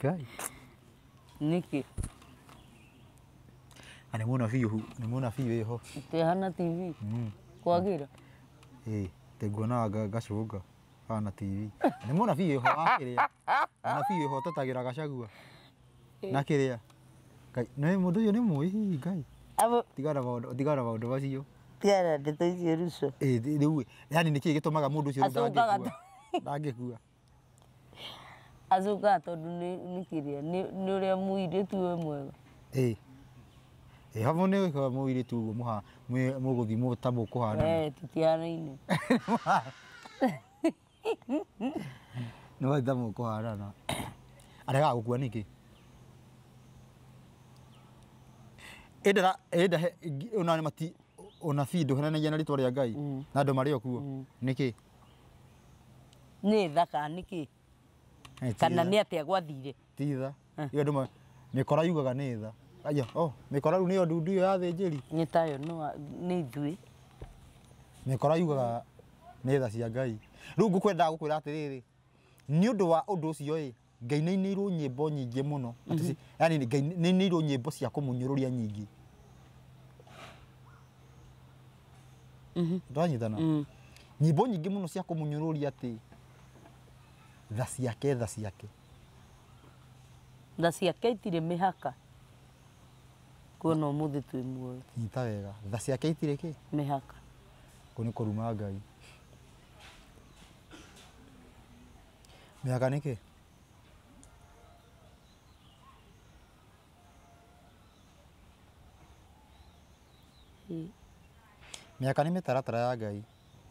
S2: Ngai.
S1: Nĩkĩ?
S2: Nĩ mũnabii wĩho.
S1: Hana TV. Kwagĩra.
S2: Nguonaga ngacũnga hana TV. Nĩ mũnabii wĩho akĩrĩa. Mũnabii wĩho tetagĩra Gachagua. Na kĩrĩa. Nĩ mũndũ ũyũ nĩ mũĩ Ngai. Tigana maũndũ macio.
S1: Tigana ndeto icio Ruto.
S2: Rĩu yani nĩkĩ gĩtũmaga mũndũ ũcio ndangĩkua.
S1: Acukaga tondũ nĩ kĩrĩa nĩ ũrĩa mũirĩtu we mwega.
S2: Hamwe nĩ wĩkaga mũirĩtu ũguo mũgũthiĩ ta mũkũhana.
S1: Tũtihanaine.
S2: Nĩ wathi ta mũkũhanana. Aregaga gũkua nĩkĩ? Ũnabii ndũhenanagia na rĩtwa rĩa Ngai na andũ marĩ o kuo. Nĩkĩ?
S1: Nĩ tha kana nĩkĩ? Kana nĩ atĩa gwathire?
S2: Ti tha. Andũ mĩkora yugaga nĩ tha. Aya, mĩkora rĩu nĩyo ndundu ĩyo ya thĩnjĩri.
S1: Nĩ tayo nĩ ithuĩ.
S2: Mĩkora yugaga nĩ tha cia Ngai. Rĩu ngũkwendaga gũkwĩra atĩrĩrĩ, nĩ ũndũ wa ũndũ ũcio ĩ, Ngai nĩ ainĩirwo nyĩmbo nyingĩ mũno. Yani Ngai nĩ ainĩirwo nyĩmbo cia kũmũnyũrũria nyingĩ. Ndanyitana. Nyĩmbo nyingĩ mũno cia kũmũnyũrũria atĩ tha ciake.
S1: Tha ciake itirĩ mĩhaka. Kuona ũmũthĩ twĩ muoyo.
S2: Nyita wega. Tha ciake itirĩ kĩ?
S1: Mĩhaka.
S2: Kũ nĩ kũruma Ngai. Mĩhaka nĩkĩ? Mĩhaka nĩ mĩtaratara ya Ngai.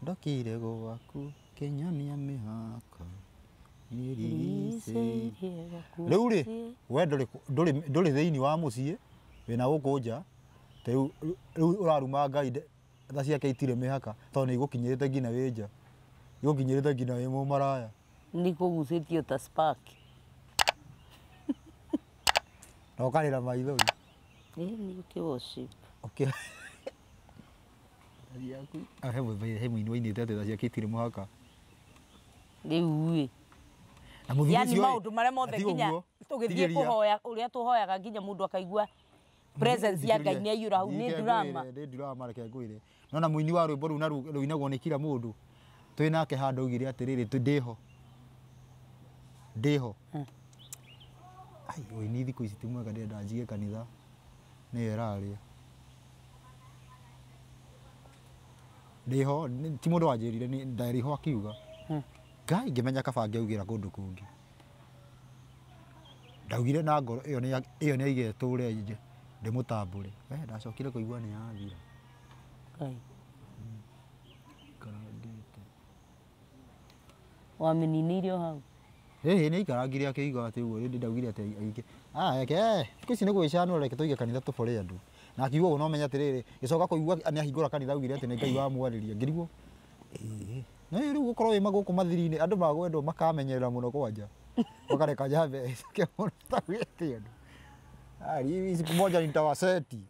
S2: Ndokire gwaku kĩnyonia mĩhaka. Rĩu rĩ, we ndũrĩ thĩinĩ wa mũciĩ wĩna gũkũ nja, rĩu ũraruma Ngai tha ciake itirĩ mĩhaka tondũ nĩ igũkinyĩrĩte nginya wĩ nja. Igũkinyĩrĩte nginya wĩ mũmaraya.
S1: Nĩ kũgucĩtio ta spark.
S2: Na ukarira maithori.
S1: Ni ukiworship.
S2: Okay. He muini wainite ati cia kitire muhaka.
S1: Riu yani maundu maria mothe nginya tugithie kuhoya uria tuhoyaga nginya mundu akaigua presence ya Ngai ni aiyura hau ni drama.
S2: Ni drama reke ngwire. Nona muini wa rwimbo ru na ruinagwo ni kila mundu. Twi nake handu ugire atiriri ndiho. Ai uini thiku ici timwega ndenda njige kanitha. Ni eraria. Ndiho ti mundu wanjirire ni ndariho akiuga. Ngai ngimenya kaba ngiugira kundu kungi. Ndaugire na ngoro iyo ni aige ture nje ndimutambure. Ndacokire kuigua ni yathira.
S1: Ngai. Wameninirio hau.
S2: Ni ikarangire akiuga ati uguo ndi ndaugire ati aige. Eke kwisi ni gwicana reke tuige kanitha tubore andu. Na akiuga uguo no menya atiriri gicoka kuigua ni ahingura kanitha ugire ati ni Ngai wa mwariria ngirigwo. Na riu gukorwo wi maguku mathiri-ini andu magwendwo makamenyerera muno kwanja. Wakareka jambe ke muno tawete andu. Hii siku moja nitawaseti.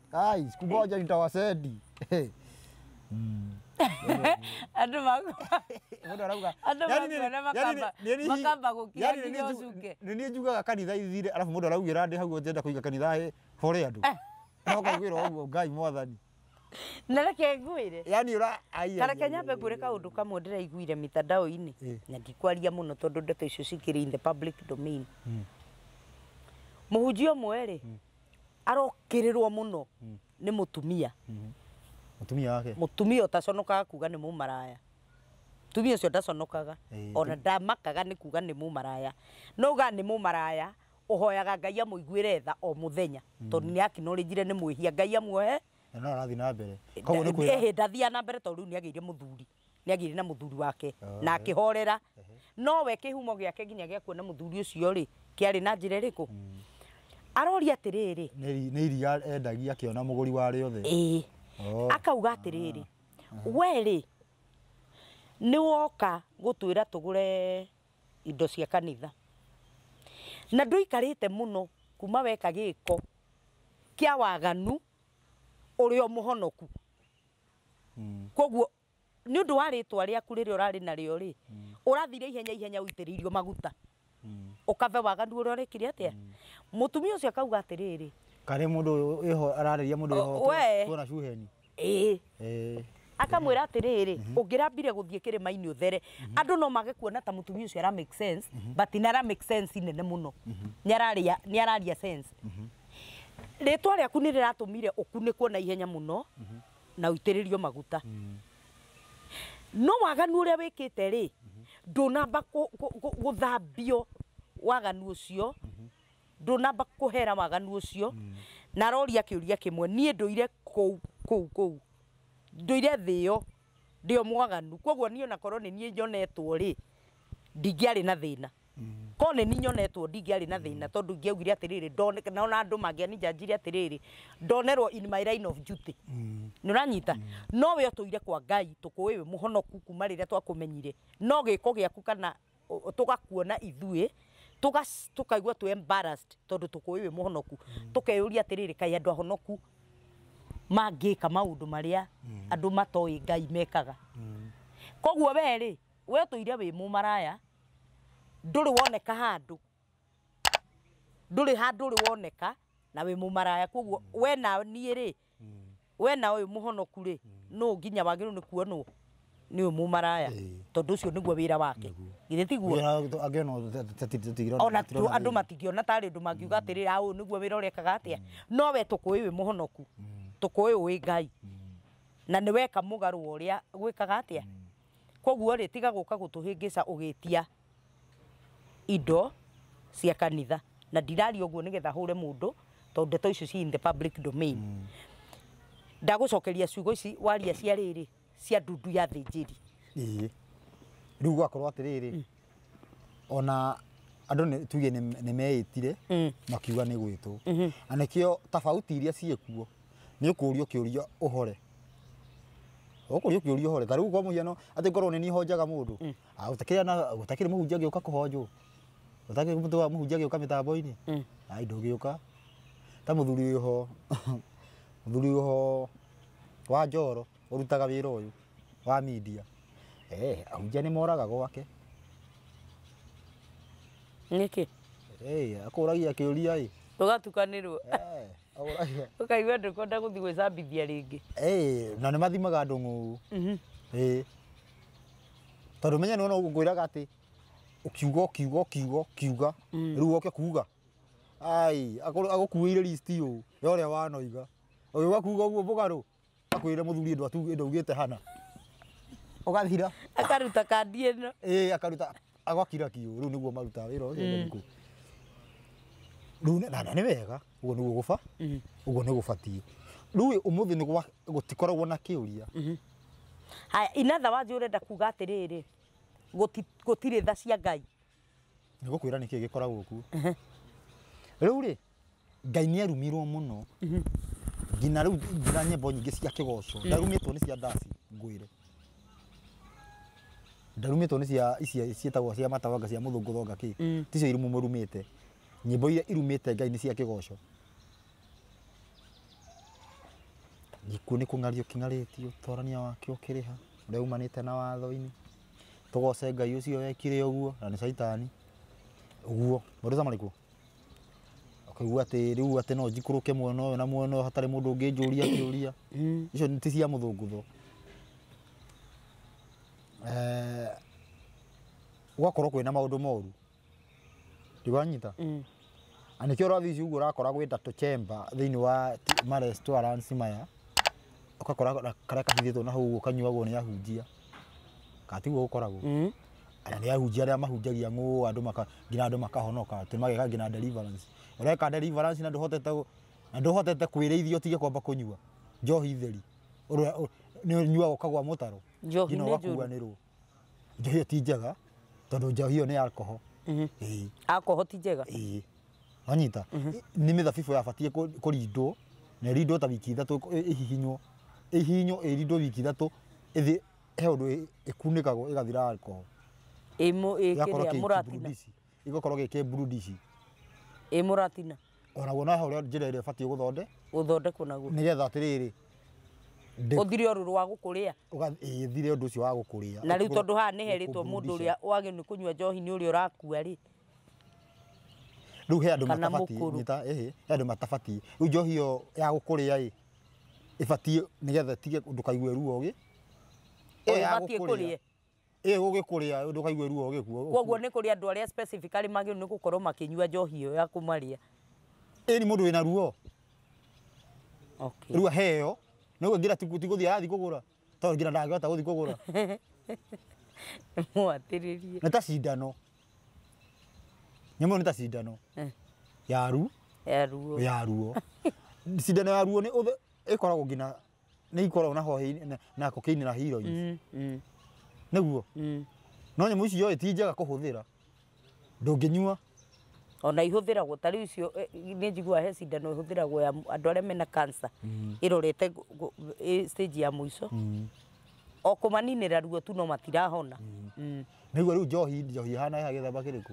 S2: Siku moja nitawaseti.
S1: Andu magu. Mundu arauga. Andu makamba gukira nginya ucuke.
S2: Ni njugaga kanitha ithire alafu mundu araugira ndi hau njenda kuiga kanitha hore andu. No kaugirwo uguo Ngai mwathani.
S1: Na reke ngwire.
S2: Yani ura
S1: Kareke nyambe ngwire kaundu kamwe ndiraiguire mitandao-ini na ndikwaria muno tondu ndeto icio cikiri in the public domain. Muhunjia umwe arokirirwo muno ni mutumia.
S2: Mutumia wake.
S1: Mutumia utaconokaga kuga ni mumaraya. Mutumia ucio ndaconokaga ona ndamakaga ni kuga ni mumaraya. No ga ni mumaraya uhoyaga Ngai amuiguire tha o muthenya tondu ni acknowledge ni mwihia Ngai amuohe.
S2: No arathi na mbere. Koguo ni kwira.
S1: Ndathia na mbere tondu ni agire muthuri. Ni agire na muthuri wake na akihorera. No we kihumo giake nginya gia kuona muthuri ucio ri kiari na njira iriku. Aroria atiriri.
S2: Ni iria endagia akiona muguri wari othe.
S1: Akauga atiriri. Weri ni woka gutwira tugure indo cia kanitha. Na nduikarite muno kuma weka giko kia waganu urio muhonoku. Koguo ni undu wa ritwa riaku riria urari nario ri urathire ihenya uitiririo maguta. Ukave waganu uria urikire atia. Mutumia ucio akauga atiriri.
S2: Kare mundu iho arareria mundu iho kuona shuheni.
S1: Akamwira atiriri ungirambire guthie kirima-ini uthere andu no mage kuona ta mutumia ucio ara make sense but nara make sense nene muno. Ni araria sense. Ritwa riaku ni riratumire ukunikwo na ihenya muno na uitiririo maguta. No waganu uria wikite ri ndunamba guthambio waganu ucio ndunamba kuhera waganu ucio na roria kiuria kimwe nie nduire kou nduire thio ndio mwaganu koguo nie na korwo ni nie nyonetwo ri ndingiari na thina ko ni nyonetwo ndingiari na thina tondu ngiaugire atiriri ndoneka na andu mangiani njanjire atiriri ndonerwo in my line of duty. Ni uranyita no we otuire kwa Ngai tukuwi we muhonoku kuma riria twakumenyire no giko giaku kana tugakuona ithui tukaigua tu embarrassed tondu tukuwi we muhonoku tukeyuria atiriri kai andu ahonoku mangika maundu maria andu matoi Ngai mekaga. Koguo weri we otuire we mumaraya nduri woneka handu nduri woneka na we mumaraya koguo we na nie ri we na uyu muhonoku ri no nginya wagiru ni kuonwo ni uyu mumaraya tondu ucio niguo wira wake githe tiguo ona tu andu matingiona tari andu mangiuga atiri au niguo wira urekaga atia no we tukuwi we muhonoku tukuwi wi Ngai na ni weka mugaru uria gwikaga atia koguo ri tiga guka gutuhingica ugitia indo cia kanitha na ndirari uguo nigetha hure mundu tondu ndeto icio ci in the public domain. Ndagucokeria ciugo ici waria cia riri cia ndundu ya thinjiri.
S2: Riu gwakorwo atiriri ona andu ni tuge ni meitire makiuga ni gwitwo anekio tofauti iria ciekuo ni ukurio kiuria uhore ukurio kiuria uhore tariu kwa muhiano ati ngorwo ni hojaga mundu utakire muhunjia gioka kuhonjwo utakire mutu wa muhunjia gioka mitambo-ini ai ndugiuka ta muthuri ho muthuri ho wa Njoro urutaga wira uyu wa media ahunjia ni moraga gwake
S1: niki
S2: akuragia kiuria
S1: tugatukanirwo ukaigua ndukwenda guthi gwicambithia ringi
S2: na ni mathimaga ndungu tondu menya ni ona ngwiraga ati ukiuga riu oke kuga ai agukuire list yu yoria wanoiga uyu wakuga uguo bugaru akwire muthuri ndugite hana ugathira
S1: akaruta kandi ino
S2: akaruta agwakira kiu riu niguo maruta wira ucio ndiku riu na ni wega uguo niguo gufa uguo ni gubatie riu umuthi ni gutikoragwo na kiuria
S1: haya inatha wanje urenda kuga atiriri gutire tha cia Ngai
S2: ni gukwira niki gikoragwo ku riu ri Ngai ni arumirwo muno ngina riu ngina nyimbo nyingi cia kigoco ndarumitwo ni cia dasi ngwire ndarumitwo ni cia ici cietagwo cia matawanga cia muthungu thonga ki ticio irumu murumite nyimbo iria irumite Ngai ni cia kigoco giku ni kungario kingaritio torania wake ukiriha uria umanite na watho-ini tugoce Ngai ucio wekire uguo na ni saitani uguo muruza mariku akaigua ati riu ati no njikuruke mwena uyu na mwena uyu hatari mundu unginjuria kiuria icio ti cia muthungu tho ugakorwo kwina maundu moru ndiwanyita anikio rathi ici uguo urakora gwita tuchemba thiini wa ma restaurants maya ukakora karia kahithitwo na hau ukanyuagwo ni ahunjia katiguo ukoragwo ana ni ahunjia aria mahunjagia ng'u ngina andu makahonoka mageka ngina deliverance ureka deliverance na nduhotete kwirithio tige kwamba kunyua njohi theri ni nyuagwo kagwa mutaro ngina wakuanirwo njohi ti njega tondu njohi iyo ni alcohol
S1: alcohol ti njega
S2: anyita ni mithabibu yabatie kurindwo na rindwo ta wiki ithatu ihinywo irindwo wiki ithatu ithi he undu ikunikagwo igathira alcohol
S1: ikiria muratina
S2: igakorwo gike brudisi
S1: muratina
S2: ona wona ho njira ire batie
S1: guthondekwo naguo
S2: nigetha atiriri
S1: uthire uru rwa gukuria
S2: thire undu ucio wa gukuria
S1: na riu tondu ha ni heritwo mundu uria wage ni kunyua njohi ni uria urakua ri
S2: riu he andu matabatie nyita he andu matabatie riu njohi yo ya gukuria ibatie nigetha tige ndukaigue ruo ugi
S1: ibatie kuria
S2: ugikuria ndukaigue ruo ugikuo
S1: koguo ni kuri andu aria specifically magi ni gukorwo makinyua njohi iyo ya kumaria
S2: ni mundu wina ruo
S1: okay
S2: riu heyo no ngira tiguthi arathi kugura tondu ngira ndangihota guthi kugura
S1: mwatiririe
S2: na ta cindano nyamo ni ta cindano yaru cindano ya ruo ni ikoragwo ngina ni ikoragwo na hohi na kokaini na heroin niguo no nyamu icio ti njega kuhuthira ndunginyua
S1: ona ihuthiragwo ta riu icio ni njigua he cindano ihuthiragwo ya andu aria mena cancer irorete stage ya muico o kumaninira ruo tu no matirahona
S2: niguo riu njohi hana githemba kiriku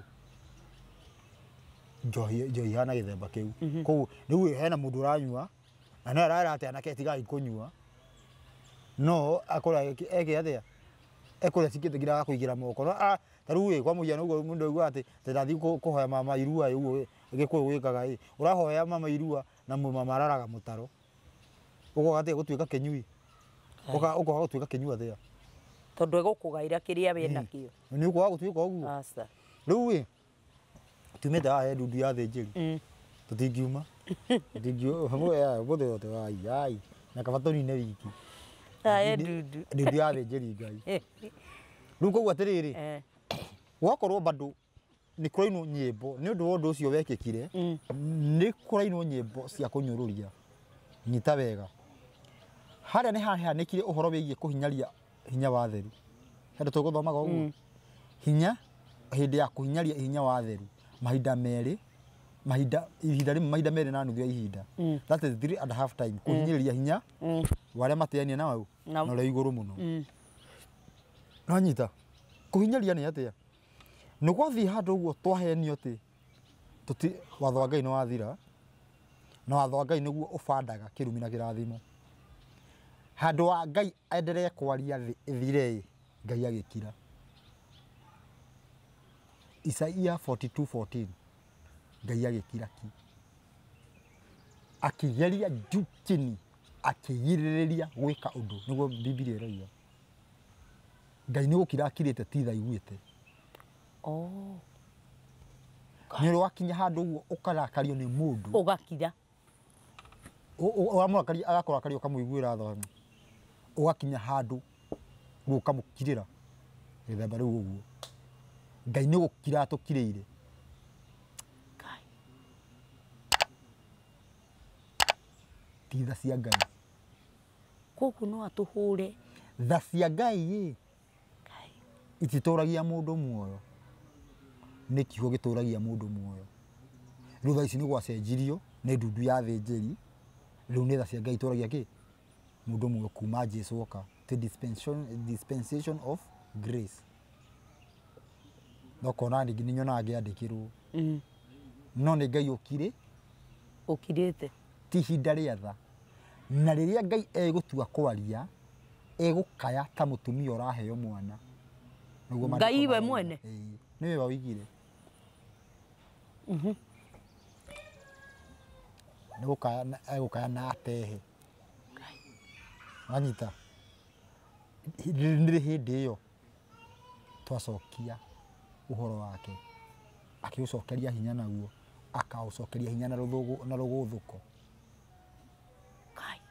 S2: njohi hana githemba kiu kou riu hena mundu uranyua na no arara ati anake tigai kunyua no akora eke atia ekore sikite gira kuigira moko no taru kwa muya no mundu aigua ati ndathi kuhoya mama irua uguo igikuo gwikaga urahoya mama irua na mama araraga mutaro ugo ati gutuika kinyui ugo gutuika kinyui atia
S1: tondu egukugaira kiria we nakio
S2: ni ugo gutuika uguo
S1: asa
S2: riu tumete ha ndudu ya thinjiri tutingiuma ndigio hamwe ya bothe yote ai na kabatoni ne wiki ndudu ya thinjiri Ngai riu koguo atiriri wakorwo bado ni kurainwo nyimbo ni undu wondu ucio wekikire ni kurainwo nyimbo cia kunyururia nyita wega haria ni hahanikire uhoro wigie kuhinyaria hinya wa theru hendo tuguthomaga uguo hinya hindi ya kuhinyaria hinya wa theru mahinda meri mahinda meri na nuthu ya ihinda that is 3.5 time kuhinyaria hinya waria mateania na wau no le iguru muno no nyita kuhinyaria ni atia nugwathi handu uguo twahenio ti tuti watho wa Ngai no wathira na watho wa Ngai nĩguo ũbandaga kĩrumi na kĩrathimo. Handũ wa Ngai endelee kwaria thĩ ĩthire, Ngai agĩkira. Isaia 42:14 Ngai agĩkira ki, akĩgeria njukini, akĩgirĩrĩria gwĩka ũndũ, nĩguo Biblia ĩroiga. Ngai nĩ gũkira akirĩte ti tha iguĩte. Nĩ ũrwakinya handũ ũguo ũkarakario nĩ mũndũ
S1: ũgakira,
S2: ũramũrakaria agakũrakaria ũkamũiguĩra tha, ũgakinya handũ rĩu ũkamũkirĩra gĩthemba rĩu ũguo. Ngai nĩ gũkira atũkirĩire. Ti tha cia Ngai.
S1: Koguo no atũhũre.
S2: Tha cia Ngai ititũragia mũndũ muoyo, nĩ kiugo gĩtũragia mũndũ muoyo. Rĩu tha ici nĩ gwacenjirio nĩ ndundu ya thĩnjĩri, rĩu nĩ tha cia Ngai itũragia kĩ? Mũndũ muoyo kuma Jesu oka. The dispensation of grace. Ndokona ningĩ nĩ nyonaga ngĩandĩkĩrwo. No nĩ Ngai ũkirĩte. Ti ihinda rĩa tha. Na rĩrĩa Ngai egũtua kwaria, egũkaya ta mũtumia ũraheo mwana.
S1: Ngai we mwene?
S2: Nĩwe waũigire. Egũkaya na atehe. Wanyita? Nĩ hĩndĩ ĩyo twacokia ũhoro wake, akĩũcokeria hinya naguo, akaũcokeria hinya na rũgũthũko,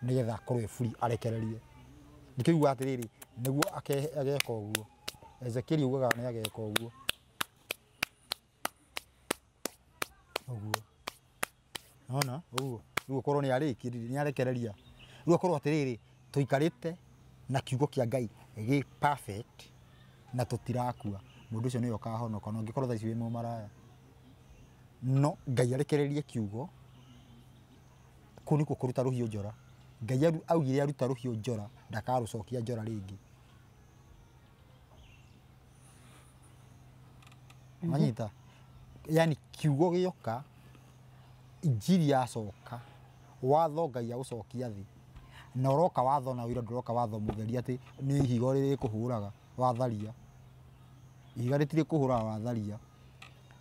S2: nĩgetha akorwo e free, arekererie. Ndikĩigua atĩrĩrĩ, nĩguo ageka ũguo. Ezekiel ugaga nĩ ageka ũguo. Ũguo. Nona? Ũguo. Rĩu ũkorwo nĩ arĩkirie, nĩ arekereria. Rĩu ũkorwo atĩrĩrĩ, tũikarĩte na kiugo kĩa Ngai gĩ perfect na tũtirakua. Mũndũ ũcio nĩwe ũkahonoka, na ũngĩkorwo tha ici wĩ mũmaraya. No Ngai arekererie kiugo, kũu nĩkuo kũruta rũhiũ njora. Ngai augire aruta rũhiũ njora, ndakarũcokia njora rĩngĩ. Manyita? Yani kiugo gĩoka, injiri yacoka, watho Ngai agũcokia thĩ. Na ũroka watho na wĩra, ndũroka watho mũtheri atĩ nĩ ihiga rĩrĩkũhũraga watharia. Ihiga rĩtirĩkũhũraga watharia,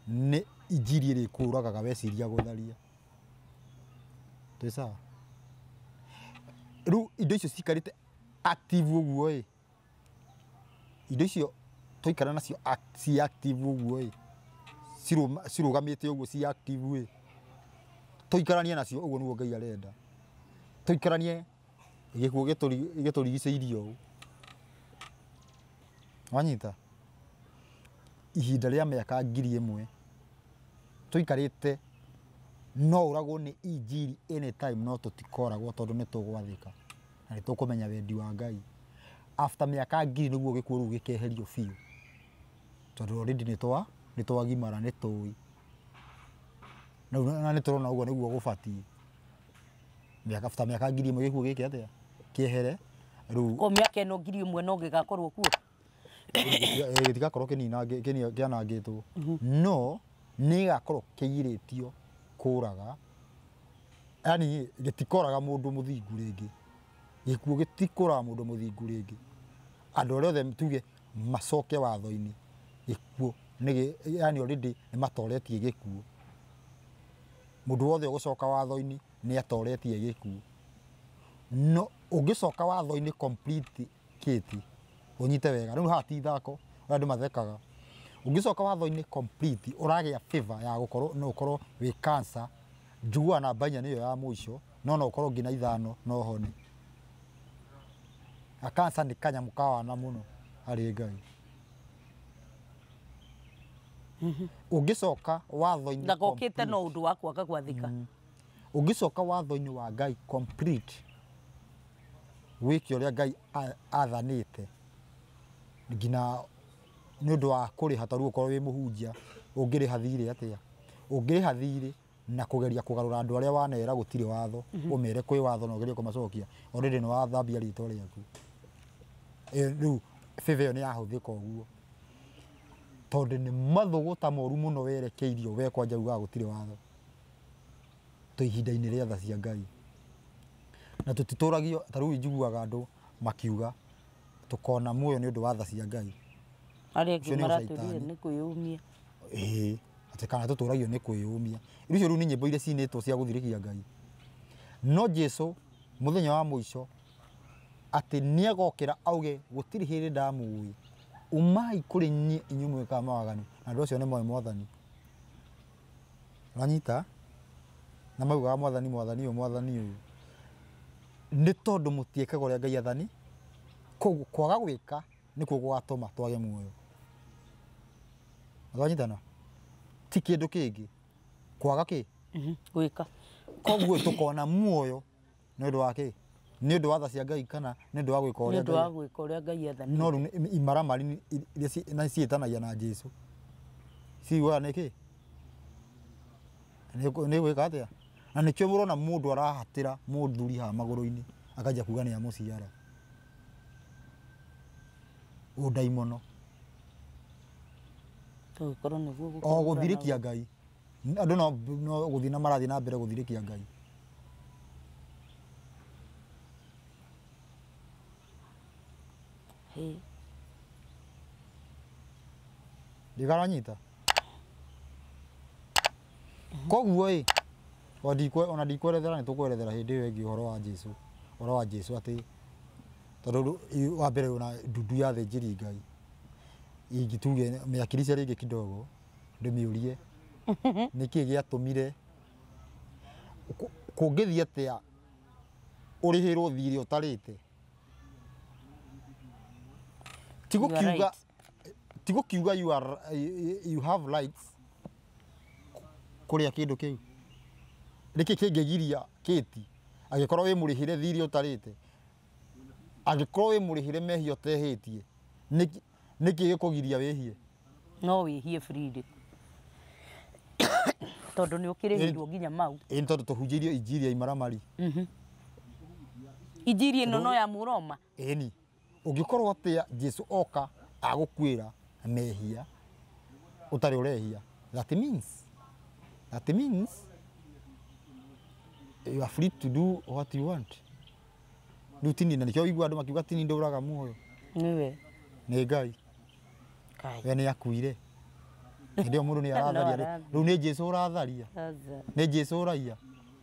S2: nĩ injiri ĩrĩkũragaga weciria gũtharia. Twĩ sawa? Rĩu indo icio cikarĩte active ũguo indo icio tũikara nacio ci active ũguo cirũgamĩte ũguo ci active tũikaranie nacio ũguo nĩguo Ngai arenda. Tũikaranie gĩkuũ gĩtũrigicĩirie ũũ. Wanyita? Ihinda rĩa mĩaka 1000 tũikarĩte, no ũragwo nĩ injiri anytime, no tũtikoragwo tondũ nĩ tũgwathĩka na nĩ tũkũmenya wendi wa Ngai. After mĩaka 1000 nĩguo gĩkuũ rĩu gĩkeherio biũ, tondũ already nĩ twagimara, nĩ tũĩ na nĩ tũrona ũguo nĩguo gũbatiĩ. After mĩaka 1000 gĩkuũ gĩkĩ atĩa kĩehere. Rĩu
S1: ko mĩaka ĩno 1000 no gĩgakorwo kuo,
S2: gĩtigakorwo kĩanangĩtwo, no nĩ gĩgakorwo kĩgirĩtio kũraga. Yani gĩtikoraga mũndũ mũthingu rĩngĩ. Gĩkuũ gĩtikũraga mũndũ mũthingu rĩngĩ. Andũ arĩa othe tuge macoke watho-inĩ, gĩkuũ yani already nĩ matoretie gĩkuũ. Mũndũ wothe ũgũcoka watho-inĩ nĩ atoretie gĩkuũ. No ũngĩcoka watho-inĩ complete kĩti, ũnyite wega. Rĩu haha ti ithako, andũ mathekaga. Ũngĩcoka watho-inĩ complete, ũragĩa favor ya gũkorwo no ũkorwo wĩ cancer. Njiguaga namba 4 nĩyo ya mũico, no ũkorwo nginya 5 no hone. Cancer nĩ kanyamũ kawana mũno harĩ Ngai. Ũngĩcoka watho-inĩ
S1: na gokĩte no ũndũ wa kwaga gwathĩka.
S2: Ũngĩcoka watho-inĩ wa Ngai complete, wĩke ũrĩa Ngai athanĩte, nginya nĩ ũndũ wa kũrĩha, ta rĩu ũkorwo wĩ mũhunjia, ũngĩrĩha thirĩ atĩa? Ũngĩrĩha thirĩ na kũgeria kũgarũra andũ arĩa wanera gũtirĩ watho, ũmere kwĩ watho na ũgerie kũmacokia, already nĩ wathambia rĩtwa rĩaku. Rĩu favor ĩyo nĩ yahũthĩka ũguo, tondũ nĩ mathũgũta moru mũno werekeirio we kwanja ugaga gũtirĩ watho. ihinda-inĩ rĩa tha cia Ngai na tutitũragio ta rĩu njiguaga andũ makiuga tukona muoyo nĩ ũndũ wa tha cia Ngai
S1: arĩa angĩ maratũrire nĩ kwĩyũmia
S2: atĩ kana tũtũragio nĩ kwĩyũmia icio rĩu nĩ nyĩmbo iria cinĩtwo cia gũthirĩkia Ngai no Jesu mũthenya wa mũico atĩ nĩagokĩra auge gũtirĩ hĩndĩ ndamũĩ umai kũrĩ niĩ inyuĩ mwĩkaga mawaganu na andũ acio nĩ moĩ Mwathani uranyita na maugaga Mwathani ũyũ nĩ tondũ mũtiĩkaga ũrĩa Ngai athani koguo kwaga gwĩka nĩkuo gũgatũma twage muoyo uranyitana ti kĩndũ kĩngĩ kwaga kĩ
S1: gwĩka
S2: koguo tukona muoyo nĩ ũndũ wa kĩ nĩ ũndũ wa tha cia Ngai kana nĩ ũndũ wa gwĩka ũrĩa
S1: Ngai athani
S2: no imaramari iria ciĩtanagia na Jesu ciugaga nĩ kĩ nĩ gwĩka atĩa na nĩkĩo mũrona mũndũ arahatĩra mũthuri haha magũrũ-inĩ akajia kuga nĩ amũciara ũndaimono
S1: tũgĩkorwo nĩguo
S2: o gũthirĩkia Ngai andũ no gũthiĩ na marathiĩ na mbere gũthirĩkia Ngai ndigaranyita koguo ona ndikwerethera nĩ tũkwerethera hĩndĩ ĩyo ĩngĩ ũhoro wa Jesu atĩ tondũ wa mbere ona ndundu ya thĩnjĩri Ngai ingĩtuge mĩakiricia rĩngĩ kidogo ndĩmĩũrie nĩkĩĩ gĩatũmire kũngĩthiĩ atĩa ũrĩhĩrwo thirĩ ũtarĩte tigukiuga you have rights kũrĩa kĩndũ kĩu nĩkĩ kĩngĩgiria Kĩti agĩkorwo wĩ mũrĩhĩre thirĩ ũtarĩte angĩkorwo wĩ mũrĩhĩre mehia ũtehĩtie nĩkĩ gĩkũgiria wĩhie
S1: no wĩhie freely tondũ nĩ ũkĩrĩhĩirwo nginya mau
S2: ĩĩ tondũ tũhunjĩirio injiri ya imaramari
S1: injiri ĩno no ya Mũroma
S2: ĩni ũngĩkorwo atĩa Jesu oka agũkwĩra mehia ũtarĩ ũrehia that means you are free to do what you want rĩu tini na nĩkĩo ũigua andũ makiuga tini ndũraga muoyo
S1: nĩwe
S2: nĩ Ngai we nĩ akuire hĩndĩ ĩyo mũndũ nĩ aratharia rĩu nĩ Jesu ũratharia nĩ Jesu ũraiya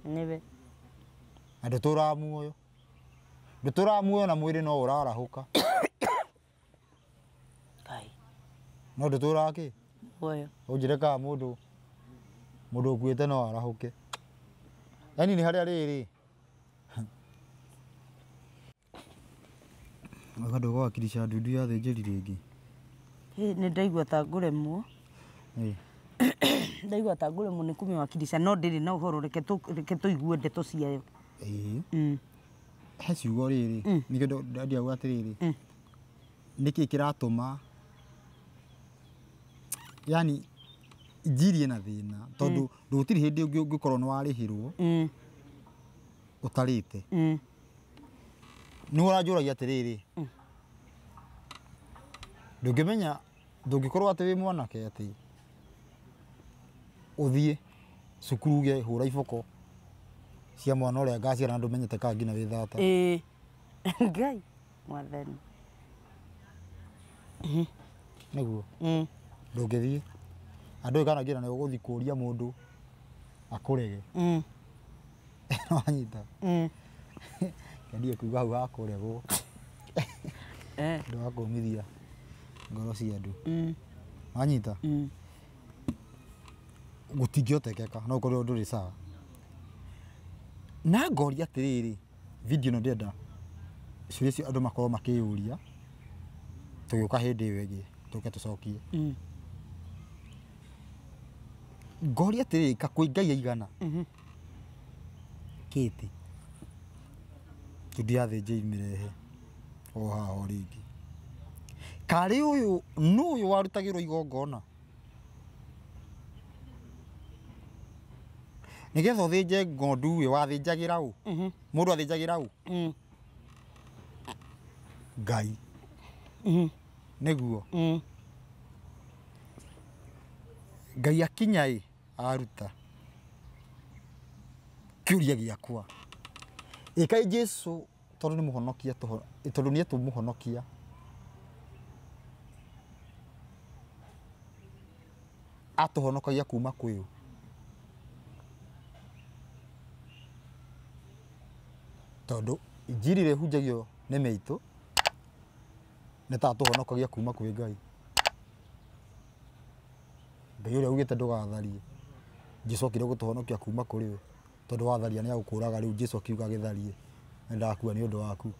S1: nĩwe
S2: na ndũtũraga muoyo na mwĩrĩ no ũrarahũka no ndũtũraga kĩ
S1: muoyo
S2: ũnjĩre kana mũndũ ũkuĩte no arahũke yani nĩ harĩa rĩrĩ Agado gwakirisha ndundu ya thĩnjĩri rĩngĩ
S1: nĩ ndaigua ta ngũremwo ndaigua ta ngũremwo nĩ kũmĩwakirisha no ndĩrĩ na ũhoro reke tũigue ndeto ciayo
S2: he ciugo rĩrĩ nĩkĩo ndandiauga atĩrĩrĩ nĩkĩ kĩratũma yani injiri ĩna thĩna tondũ gũtirĩ hĩndĩ ũngĩkorwo nĩ warĩhĩrwo ũtarĩte nĩ ũranjũragia atĩrĩrĩ ndũngĩmenya ndũngĩkorwo atĩ wĩ mwanake atĩ ũthiĩ cukuru uge hũra iboko cia mwana ũrĩa ngaciara na ndũmenyete kana nginya wĩ thata
S1: Ngai Mwathani
S2: nĩguo ndũngĩthiĩ andũ kana nginya nĩ ũgũthiĩ kũria mũndũ akũrege wanyita ndiye kuga hau hakũregwo ndakũmithia ngoro cia andũ wanyita gũtingĩhotekeka no ũkorwo ndũrĩ sawa na ngoria atĩrĩrĩ video ĩno ndĩrenda ciũria icio andũ makorwo makĩyũria tũgĩũka hĩndĩ ĩyo ĩngĩ tũke tũcokie ngoria atĩrĩrĩ kakwĩ Ngai aigana Kĩti ndundu ya thĩnjĩri mĩrehe o haha o rĩngĩ karĩ ũyũ nũ ũyũ warutagĩrwo igongona nĩgetha ũthĩnje ng'ondu we wathĩnjagĩra ũ mũndũ athĩnjagĩra ũ Ngai nĩguo Ngai akinya aruta kiuria giakwa ikai Jesu tondu ni muhonokia tondu ni etumuhonokia atuhonokagia kuma kwiu tondu injiri ire hunjagio ni meitu ni ta atuhonokagia kuma kwi Ngai. Ngai uria ugite ndugatharie Jesu akire gutuhonokia kuma kuri we tondu watharia ni agukuraga riu Jesu akiuga githarie ndakua ni undu waku.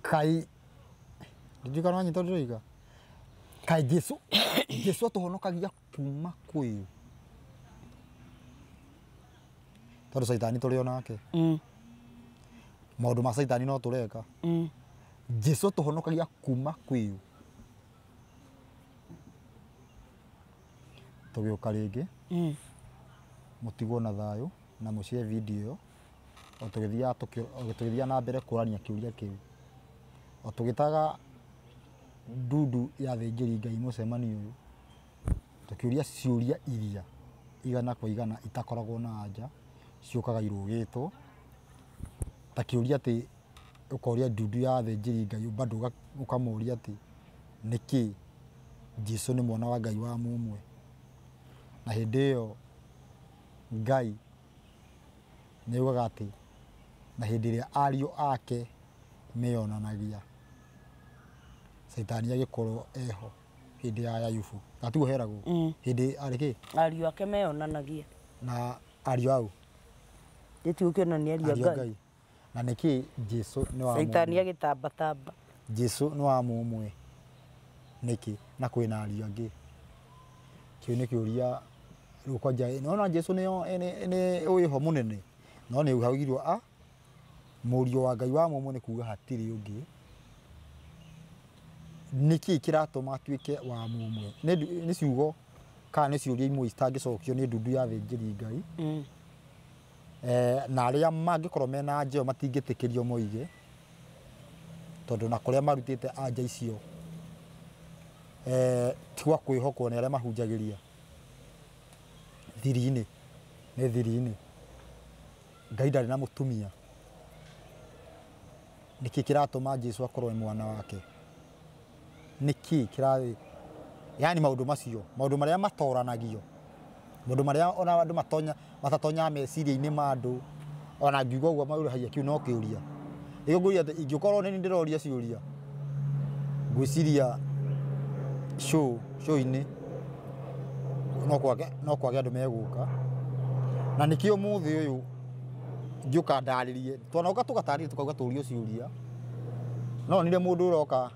S2: Kai ndijika no nyito ndiriga kai Jesu atuhonokagia kuma kwi tondu Saitani turi onake maundu ma Saitani no tureka Jesu atuhonokagia kuma kwi tugiuka ringi mutigwo na thayu na mucie video o tugithia na mbere kurania kiuria kiu o tugitaga ndudu ya thinjiri Ngai mucemanio uyu tukiuria ciuria iria igana kwa igana itakoragwo na anja ciukaga irugitwo ta kiuria ati ukoria ndudu ya thinjiri Ngai bado ukamuria ati niki Jesu ni mwana wa Ngai wa mumwe na hindi iyo Ngai ni ugaga ati na hindi iria ariu ake meyonanagia Saitani agikorwo eho hindi ya Ayubu gatuo heragwo hindi ariki
S1: ariu ake meyonanagia
S2: na ariu au
S1: gitiukionania ariu Ngai
S2: na niki Jesu ni wa
S1: Saitani agitamba
S2: Jesu ni wa mumwe niki na kwina ariu angi kiu ni kiuria rukwanja no Jesu ni uiho munene no ni hagirwo murio wa Ngai wa mumwe ni kuga hatiri ungi niki kiratuma atuike wa mumwe ni ciugo kana ni ciuria imwe citangicokio ni ndudu ya thinjiri Ngai na aria mangikorwo mena njeo matingitikirio moige tondu na kuria marutite anja icio tigwa kwihokwo ni aria mahunjagiria thiri-ini ni thiri-ini Ngai ndari na mutumia niki kiratuma Jesu akorwo mwana wake niki kirathi yani maundu macio maundu maria matoranagio maundu maria ona andu matatonya meciria-ini ma andu ona ngiuga uguo maurahagia kiu no kiuria iguria ati ingikorwo ni ndiroria ciuria ngwiciria show-ini no kwage andu meguka na nikio muthi uyu ngiuka ndaririe twanauka tugataririe tukauga turio ciuria no nire mundu uroka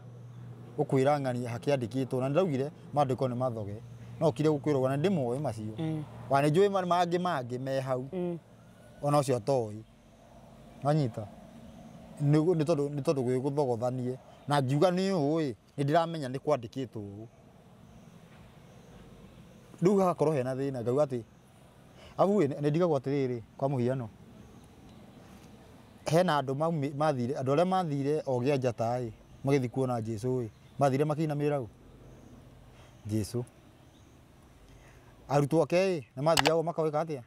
S2: ukwira ng'ania hakiandikitwo na ndiraugire mandiko ni mathoge no kire gukwirwo na ndimoe macio wane njui mangi me hau ona ucio toi wanyita ni tondu gwi guthogothanie na ngiuga ni ui ni ndiramenya ni kwandikitwo riu hagakorwo hena thina ngauga ati abu ni ndigagwo atiriri kwa muhiano hena andu mathire andu aria mathire ogia njata magithi kuona Jesu mathire makinamira u Jesu arutwo ake na mathiago makaweka atia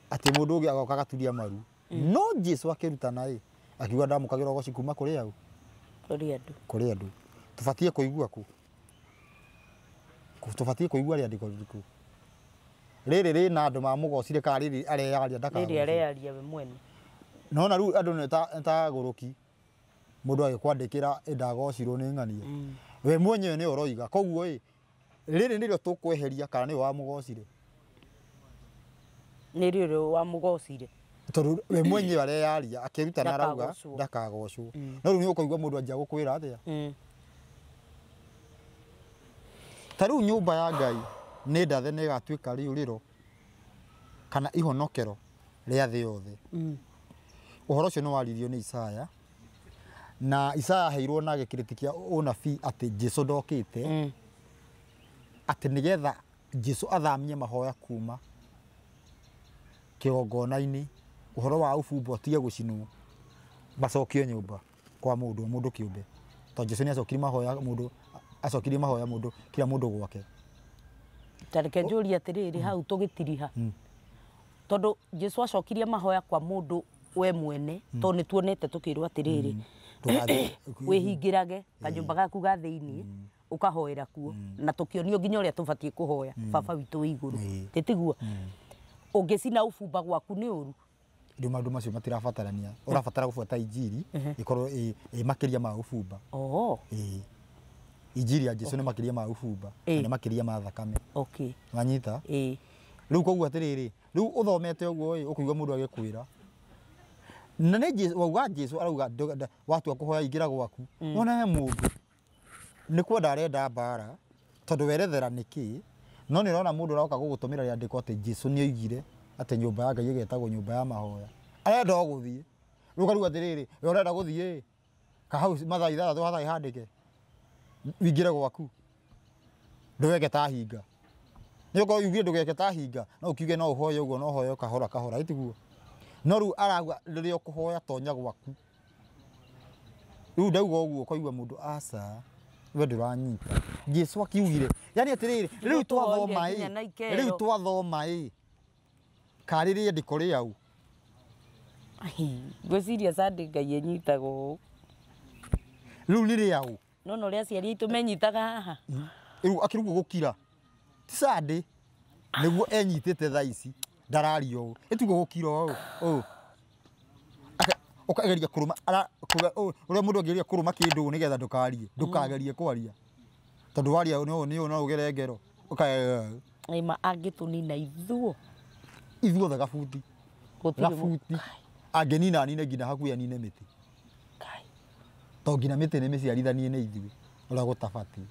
S2: ati mundu ugi agoka gaturia maru no Jesu akirutana akiuga ndamukagira goci kuma kuri au kuri andu tubatie kuigua ku tubatie kuigua ria ndiko riku riri na andu mamugocire ka riri arearia
S1: arearia we mwene
S2: nona riu andu nta guruki mundu agikwandikira indagocirwo ni ng'ania we mwenyewe ni uroiga koguo riri nirio tukweheria kana ni wa mugocire
S1: ni riri wa mugocire
S2: tondu we mwenyewe arearia akirutana arauga ndakagocwo no riu ni ukuigua mundu anjia gukwira atia tariu nyumba ya Ngai ni ndathe ni gatuika riuriro kana ihonokero ria thi yothe uhoro ucio ni waririo ni Isaya na Isaya heirwo na gikiriti kia unabii ati Jesu ndokite ati nigetha Jesu athamie mahoya kuma kigongona-ini uhoro wa ubumba tige gucinwo bacokio nyumba kwa mundu kiumbe to Jesu ni acokiri mahoya mundu acokirie mahoya mundu kila mundu gwake
S1: tareke njuri atiriri hau tugitiriha tondu Jesu acokirie mahoya kwa mundu we mwene to ni tuonete tukirwo atiriri wihingirage kanyumba gaku ga thiini ukahoera kuo na tukionio nginya uria tubatie kuhoya baba witu wi iguru titigua ungicina ubumba gwaku ni uru
S2: ndio maundu macio matirabatarania urabatara gubuata injiri ikorwo makiria ma ubumba injiri ya Jesu ni makiria ma ubumba na makiria ma thakame wanyita riu koguo atiriri riu uthomete uguo ukuigwa mundu agikwira na ni Jesu wauga Jesu arauga watu akuhoya ingira gwaku wona mundu ni kwenda arenda mbara tondu werethera niki no ni rona mundu aroka gugutumira riandiko ati Jesu ni oigire ati nyumba ya Ngai igetagwo nyumba ya mahoya arenda guthie riu karuga atiriri we urenda guthie ka hau mathaa 6 hatha ihandike wingire gwaku ndweke ta hinga ni ko yugire ndweke ta hinga no ukiuge no uhoye uguo no uhoye kahora kahora itiguo no riu arauga riria ukuhoya tonya gwaku riu ndauga uguo koigwa mundu aca we nduranyita Jesu akiugire yani atiriri riu twathoma karirie ndiko riau
S1: gwiciria sandi Ngai enyitago
S2: riu ni riau
S1: no ria ciari itu menyitaga haha
S2: riu akiruga gukira ti sandi niguo enyitite thaa ici ndarario itugo gukira o ukageria kuruma uria mundu ageria kuruma kindu nigetha ndukagerie kwaria tondu waria no ugere ngero
S1: ima angitunina ithuo
S2: gabuti angenina nine ngina hakuya anine miti to ngina miti ni miciarithanie ni ithuo uria gutabati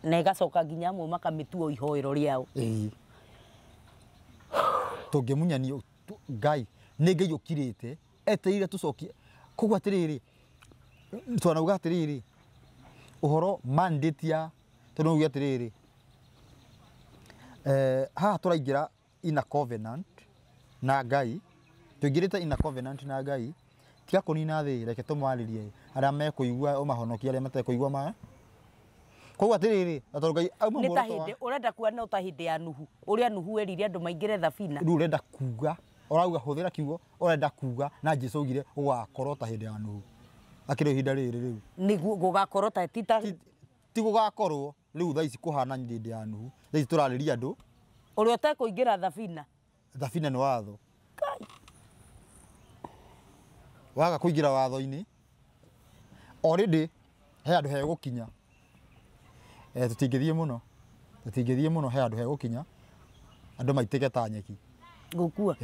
S1: na igacoka nginya amwe makamituo ihoero riao
S2: tungimunyani Ngai ni Ngai ukirite eteire tucokie kugwa atiriri twanauga atiriri uhoro mandate ya tonauga atiriri ha turaingira in a covenant na Ngai tuingirite in a covenant na Ngai tiga kunina thi reke tumwaririe aria mekuigua umahonokia aria matekuigua ma kugwa atiriri atondu Ngai auma
S1: ni ta hindi urenda kuona uta hindi ya Nuhu uria Nuhu erire andu maingire thabina
S2: riu urenda kuga urauga huthira kiugo urenda kuga na Jesu ugire ugakorwo ta hindi ya Nuhu akire hinda riri riu
S1: niguo gugakorwo ta ti
S2: gugakorwo riu thaa ici kuhana hindi ya Nuhu thaa ici turariria andu
S1: uria utekuingira thabina
S2: ni watho waga kuingira watho-ini already he andu he gukinya tutingithie muno he andu he gukinya andu maitike ta nyeki
S1: gukua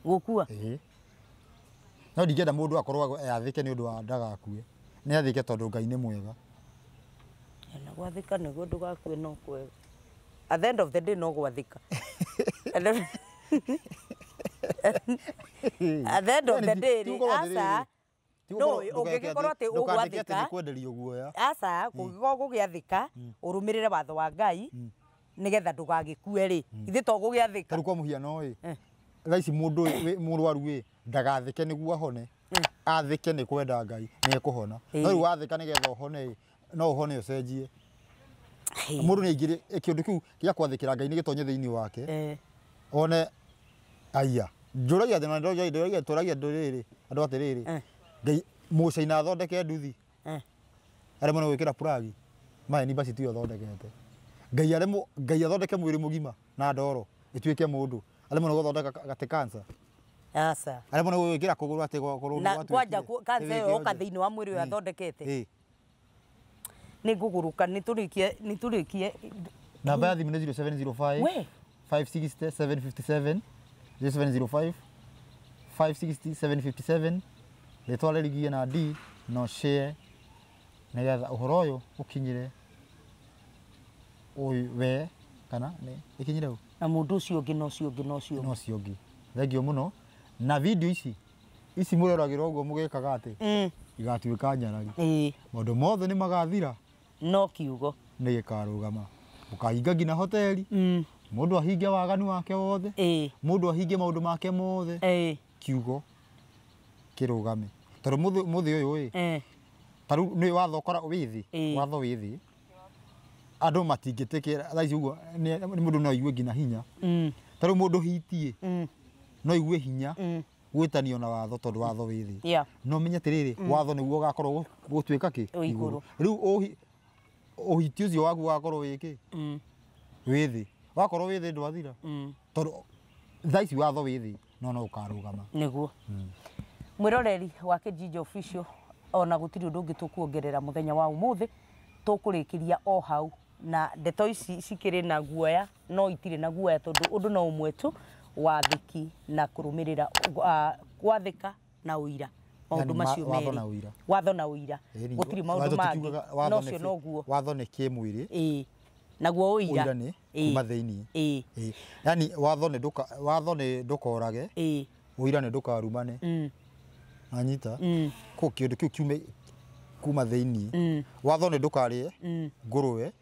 S1: gukua
S2: no ndingenda mundu akorwo athike ni undu wa ndagakue ni athike tondu Ngai ni mwega
S1: na gwathika niguo ndugakue no kwega at the end of the day no gwathika at the end of the day asa no ungigikorwo ati ugwathika
S2: ni kwenderio guoya
S1: asa kugigo gugiathika urumirire watho wa Ngai nigetha ndugagikue ri ithi to gugiathika
S2: taru kwa muhiano thaa ici mundu murwaru ndagathike niguo ahone athike ni kwenda Ngai ni ekuhona no riu wathika nigetha uhone no uhone ucenjie mundu ni ingire kindu kiu gia kwathikira Ngai ni gitonye thiini wake one aya njuragia thina ndoja turagia nduriri andu atiriri Ngai mucaina athondeke nduthi aria mwana gwikira plagi mai ni basi tu athondekete Ngai athondeke mwiri mugima na ndoro ituike mundu aria mwana guthondeka gati cancer
S1: asa
S2: aria mwana gwikira kuguru ati kuguru
S1: na kwanja cancer yo ka thiini wa mwiri athondekete ni nguguruka ni turikie
S2: namba ya thimu ni 0705 560 757 0705 560 757 letwale ligie na D no share nigetha uhoro uyu ukinyire we kana ni ikinyire u
S1: na mundu ucio ungi no cio
S2: thengio muno na video ici mureragira uguo mugikaga ati igatuika nyarari maundu mothe ni magathira
S1: no kiugo
S2: ni gikarugama ukahinga ngina hoteli mundu ahinge waganu wake wothe mundu ahinge maundu make mothe kiugo kirugame tondu muthi uyu taru ni watho kora withi watho withi andå matingä tä kä ra thaici å guo nä må ndå no aigue nginya hinya tarä u må ndå hitie no aigue hinya gwätanio na watho tondå watho wä thä no menye atä rä rä watho nä guo gakorwo gå tuä ka kä igå rä u å hiti å cio wagu gakorwo wä kä wä thä wakorwo wä thä ndwathira tondå thaici watho wä thä no å karå gama
S1: nä guo mwä roreri wa Kijinjo Official ona gå tirä å ndå å ngä tå kuongerera må thenya wa å må thä tå kå rä kä ria o hau na ndeto ici cikä rä na guoya no itirä na guoya tondå å ndå no å mwe tu wathiki na kå rå mä rä ra gwathä ka na å ira maå macio merĩ watho na å ira gå tirä maå ndå mangä no cio no guo
S2: watho nä kä mwä rä
S1: naguo å ira
S2: nä kuma thä inä yani watho nä ndå korage å ira nä ndå karumane anyita kå kä ndå kä u kiume kuma thä inä watho nä ndå karä ngå rå we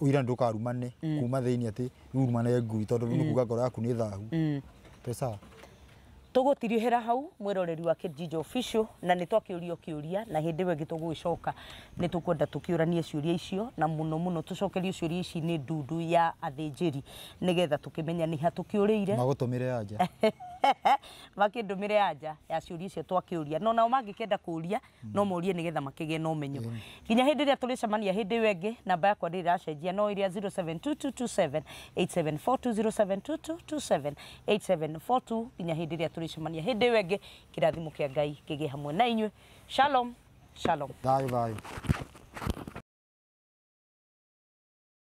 S2: å ira nä ndå karumane kuma thä inä atä rumane ngui tondå nä kuga ngoro yaku nä thahu pesa
S1: tå gå tirihä ra hau mwä roreri wa Kijinjo Official na nä twakä å rio kä å ria na hä ndä ä ngä tå gå coka nä tå kwenda tå kä å ranie ciå ria icio na må no tå cokerie ciå ria ici nä ndundu ya athä njä ri nä getha tå kä menya nä ha tå kä å rä ire
S2: magå tå mä re anja
S1: makä ndå mä re anja ya ciå ria icio twakä å ria no nao mangä kenda kå ria no morie nä getha makä gä na å menyo nginya hä ndä ä rä a tå rä cemania hä ndä ä yo ĩngĩ namba yakwa ndä racenjia no ä rä a 0722278742 0722278742 nginya hä ndä ä rä a tå rä cemania hä ndä ä yo ĩngĩ kä rathimo kä a Ngai kä gä hamwe na inyuä shalom shalom
S2: thayå thayå